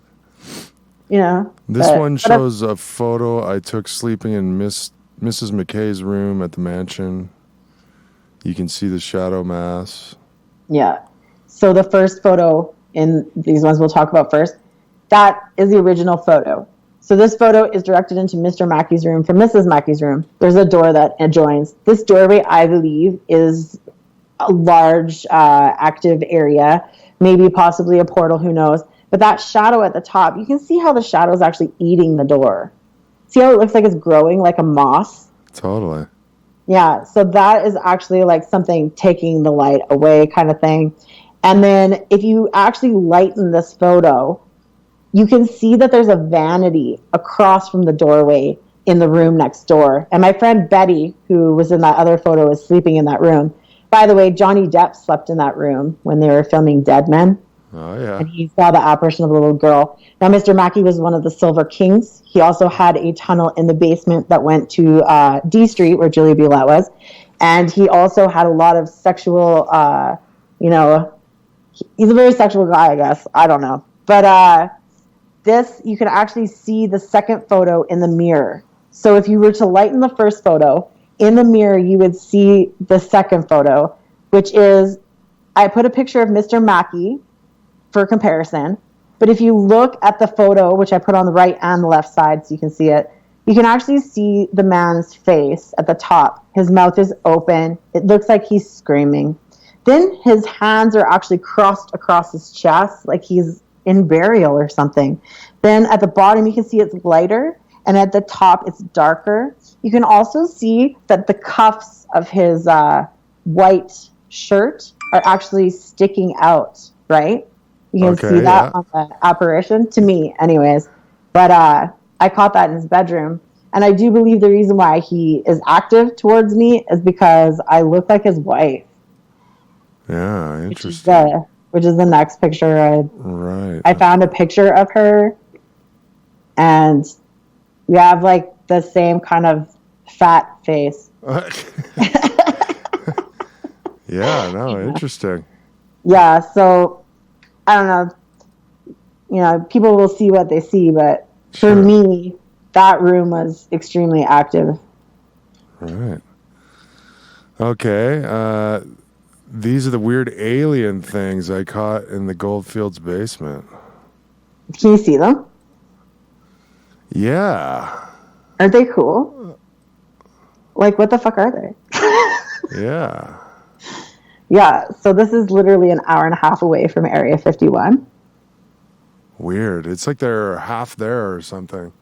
This one shows a photo I took sleeping in Mrs. McKay's room at the mansion. You can see the shadow mass. Yeah. So the first photo in these ones we'll talk about first, that is the original photo. So this photo is directed into Mr. Mackey's room from Mrs. Mackey's room. There's a door that adjoins. This doorway, I believe, is a large active area, maybe possibly a portal, who knows. But that shadow at the top, you can see how the shadow is actually eating the door. See how it looks like it's growing like a moss? Totally. Yeah, so that is actually like something taking the light away kind of thing. And then if you actually lighten this photo, you can see that there's a vanity across from the doorway in the room next door. And my friend Betty, who was in that other photo, is sleeping in that room. By the way, Johnny Depp slept in that room when they were filming Dead Men. Oh, yeah. And he saw the apparition of a little girl. Now, Mr. Mackey was one of the Silver Kings. He also had a tunnel in the basement that went to D Street, where Julia Bulette was. And he also had a lot of sexual, he's a very sexual guy, I guess. I don't know. But this, you can actually see the second photo in the mirror. So if you were to lighten the first photo, in the mirror, you would see the second photo, which is, I put a picture of Mr. Mackey for comparison. But if you look at the photo, which I put on the right and the left side so you can see it, you can actually see the man's face at the top. His mouth is open. It looks like he's screaming. Then his hands are actually crossed across his chest, like he's in burial or something. Then at the bottom, you can see it's lighter, and at the top, it's darker. You can also see that the cuffs of his white shirt are actually sticking out, right? You can see that on the apparition, to me anyways. But I caught that in his bedroom. And I do believe the reason why he is active towards me is because I look like his wife. Yeah, interesting. Which is the next picture. Right. I found a picture of her. And we have like the same kind of fat face. Yeah, no, interesting. Yeah, so I don't know. You know, people will see what they see, but for me, that room was extremely active. All right. Okay. These are the weird alien things I caught in the Goldfields basement. Can you see them? Yeah. Aren't they cool? Like, what the fuck are they? Yeah. Yeah, so this is literally an hour and a half away from Area 51. Weird. It's like they're half there or something.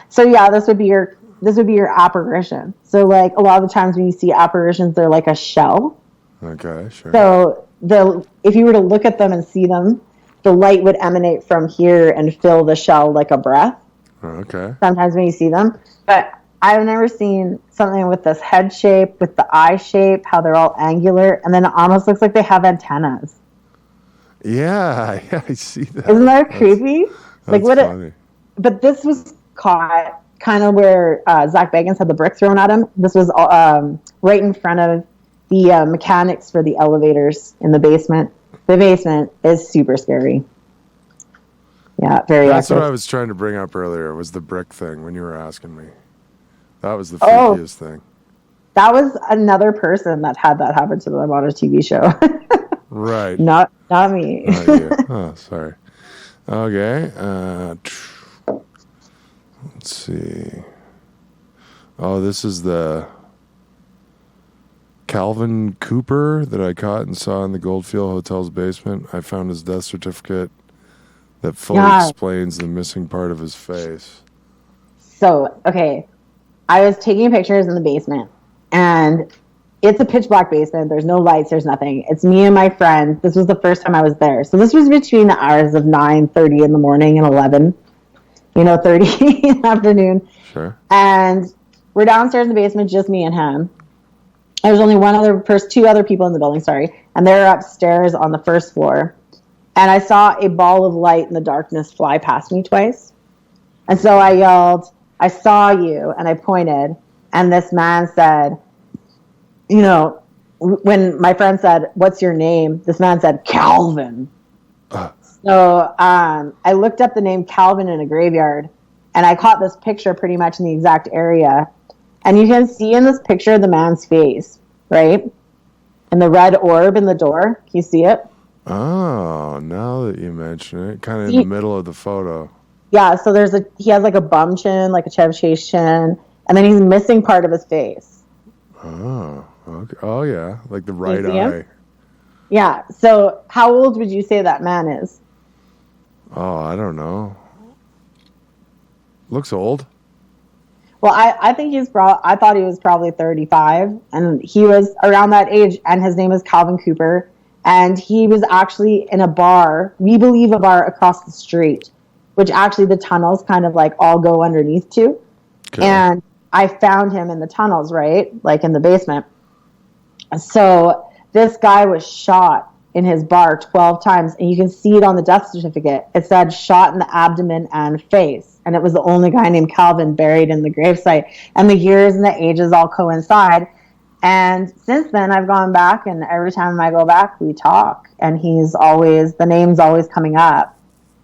So yeah, this would be your apparition. So like a lot of the times when you see apparitions, they're like a shell. Okay, sure. So if you were to look at them and see them, the light would emanate from here and fill the shell like a breath. Okay. Sometimes when you see them, but I've never seen something with this head shape, with the eye shape, how they're all angular, and then it almost looks like they have antennas. Yeah, I see that. Isn't that creepy? That's funny. But this was caught kind of where Zach Bagans had the brick thrown at him. This was right in front of the mechanics for the elevators in the basement. The basement is super scary. Yeah, very That's active. what I was trying to bring up earlier, was the brick thing when you were asking me. That was the freakiest thing. That was another person that had that happen to them on a TV show. Right. Not me. Not you. Oh, sorry. Okay. Let's see. Oh, this is the Calvin Cooper that I caught and saw in the Goldfield Hotel's basement. I found his death certificate that fully explains the missing part of his face. So, okay. I was taking pictures in the basement, and it's a pitch black basement. There's no lights. There's nothing. It's me and my friend. This was the first time I was there. So this was between the hours of 9:30 in the morning and 11, 30 in the afternoon. Sure. And we're downstairs in the basement, just me and him. There's only two other people in the building, and they're upstairs on the first floor. And I saw a ball of light in the darkness fly past me twice. And so I yelled, "I saw you," and I pointed, and this man said, when my friend said, "What's your name?" this man said, "Calvin." So I looked up the name Calvin in a graveyard, and I caught this picture pretty much in the exact area. And you can see in this picture the man's face, right? And the red orb in the door. Can you see it? Oh, now that you mention it, kind of in the middle of the photo. Yeah, so he has like a bum chin, like a Chevy Chase chin, and then he's missing part of his face. Oh, okay. Oh yeah, like the right see eye. him? Yeah. So how old would you say that man is? Oh, I don't know. Looks old. Well, I think I thought he was probably 35, and he was around that age, and his name is Calvin Cooper, and he was actually in a bar, we believe a bar across the street, which actually the tunnels kind of like all go underneath to. Okay. And I found him in the tunnels, right? Like in the basement. So this guy was shot in his bar 12 times, and you can see it on the death certificate. It said shot in the abdomen and face. And it was the only guy named Calvin buried in the gravesite. And the years and the ages all coincide. And since then, I've gone back, and every time I go back, we talk. And the name's always coming up.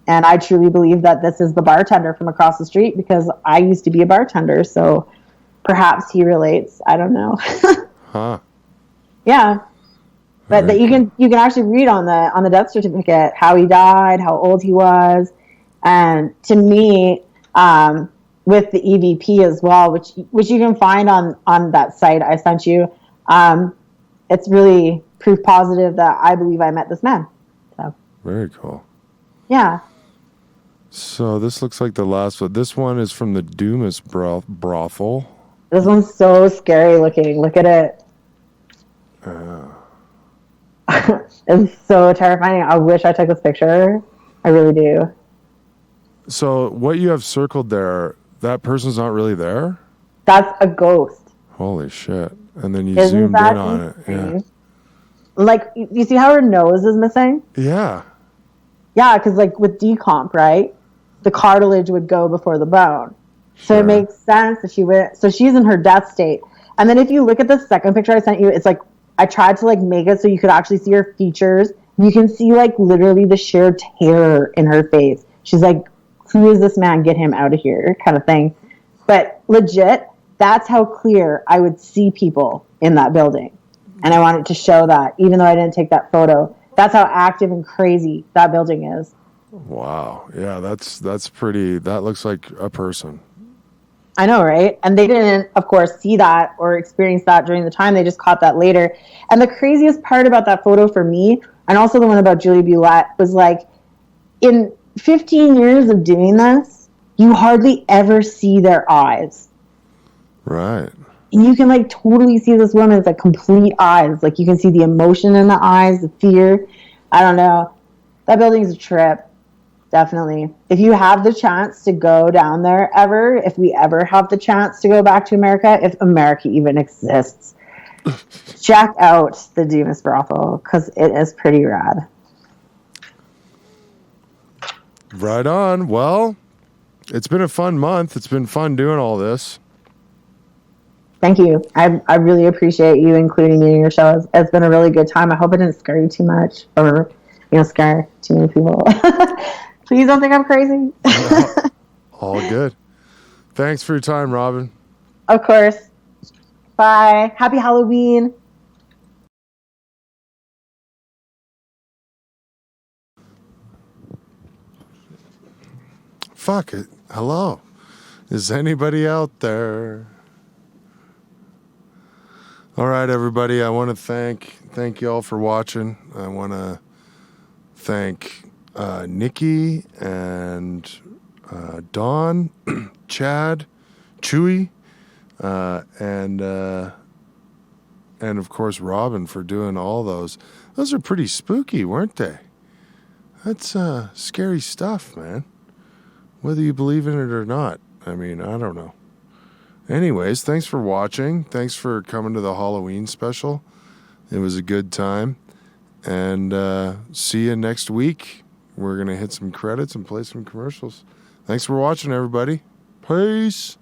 And I truly believe that this is the bartender from across the street, because I used to be a bartender. So perhaps he relates. I don't know. Huh. Yeah. But that you can actually read on the death certificate how he died, how old he was. And to me, with the EVP as well, which you can find on that site I sent you, it's really proof positive that I believe I met this man. So very cool. Yeah. So this looks like the last one. This one is from the Dumas brothel. This one's so scary looking. Look at it. It's so terrifying. I wish I took this picture. I really do. So what you have circled there, that person's not really there? That's a ghost. Holy shit. And then you zoomed in on it. Yeah. Like, you see how her nose is missing? Yeah. Yeah, because like with decomp, right? The cartilage would go before the bone. So it makes sense that she went. So she's in her death state. And then if you look at the second picture I sent you, it's like I tried to like make it so you could actually see her features. You can see like literally the sheer terror in her face. She's like, who is this man? Get him out of here, kind of thing. But legit, that's how clear I would see people in that building. And I wanted to show that, even though I didn't take that photo. That's how active and crazy that building is. Wow. Yeah, that's pretty. That looks like a person. I know, right? And they didn't, of course, see that or experience that during the time. They just caught that later. And the craziest part about that photo for me, and also the one about Julie Bulette, was like, in 15 years of doing this, you hardly ever see their eyes. Right. And you can like totally see this woman's like complete eyes. Like you can see the emotion in the eyes, the fear. I don't know. That building's a trip. Definitely. If you have the chance to go down there ever, if we ever have the chance to go back to America, if America even exists, check out the Dumas brothel because it is pretty rad. Right on. Well, it's been a fun month. It's been fun doing all this. Thank you. I really appreciate you including me in your show. It's been a really good time. I hope I didn't scare you too much or, scare too many people. Please don't think I'm crazy. No, all good. Thanks for your time, Robyn. Of course. Bye. Happy Halloween. Fuck it. Hello. Is anybody out there? All right, everybody. I want to thank you all for watching. I want to thank Nikki and Dawn, Chad, Chewy, and of course Robyn for doing all those. Those are pretty spooky, weren't they? That's scary stuff, man. Whether you believe in it or not. I mean, I don't know. Anyways, thanks for watching. Thanks for coming to the Halloween special. It was a good time. And see you next week. We're going to hit some credits and play some commercials. Thanks for watching, everybody. Peace.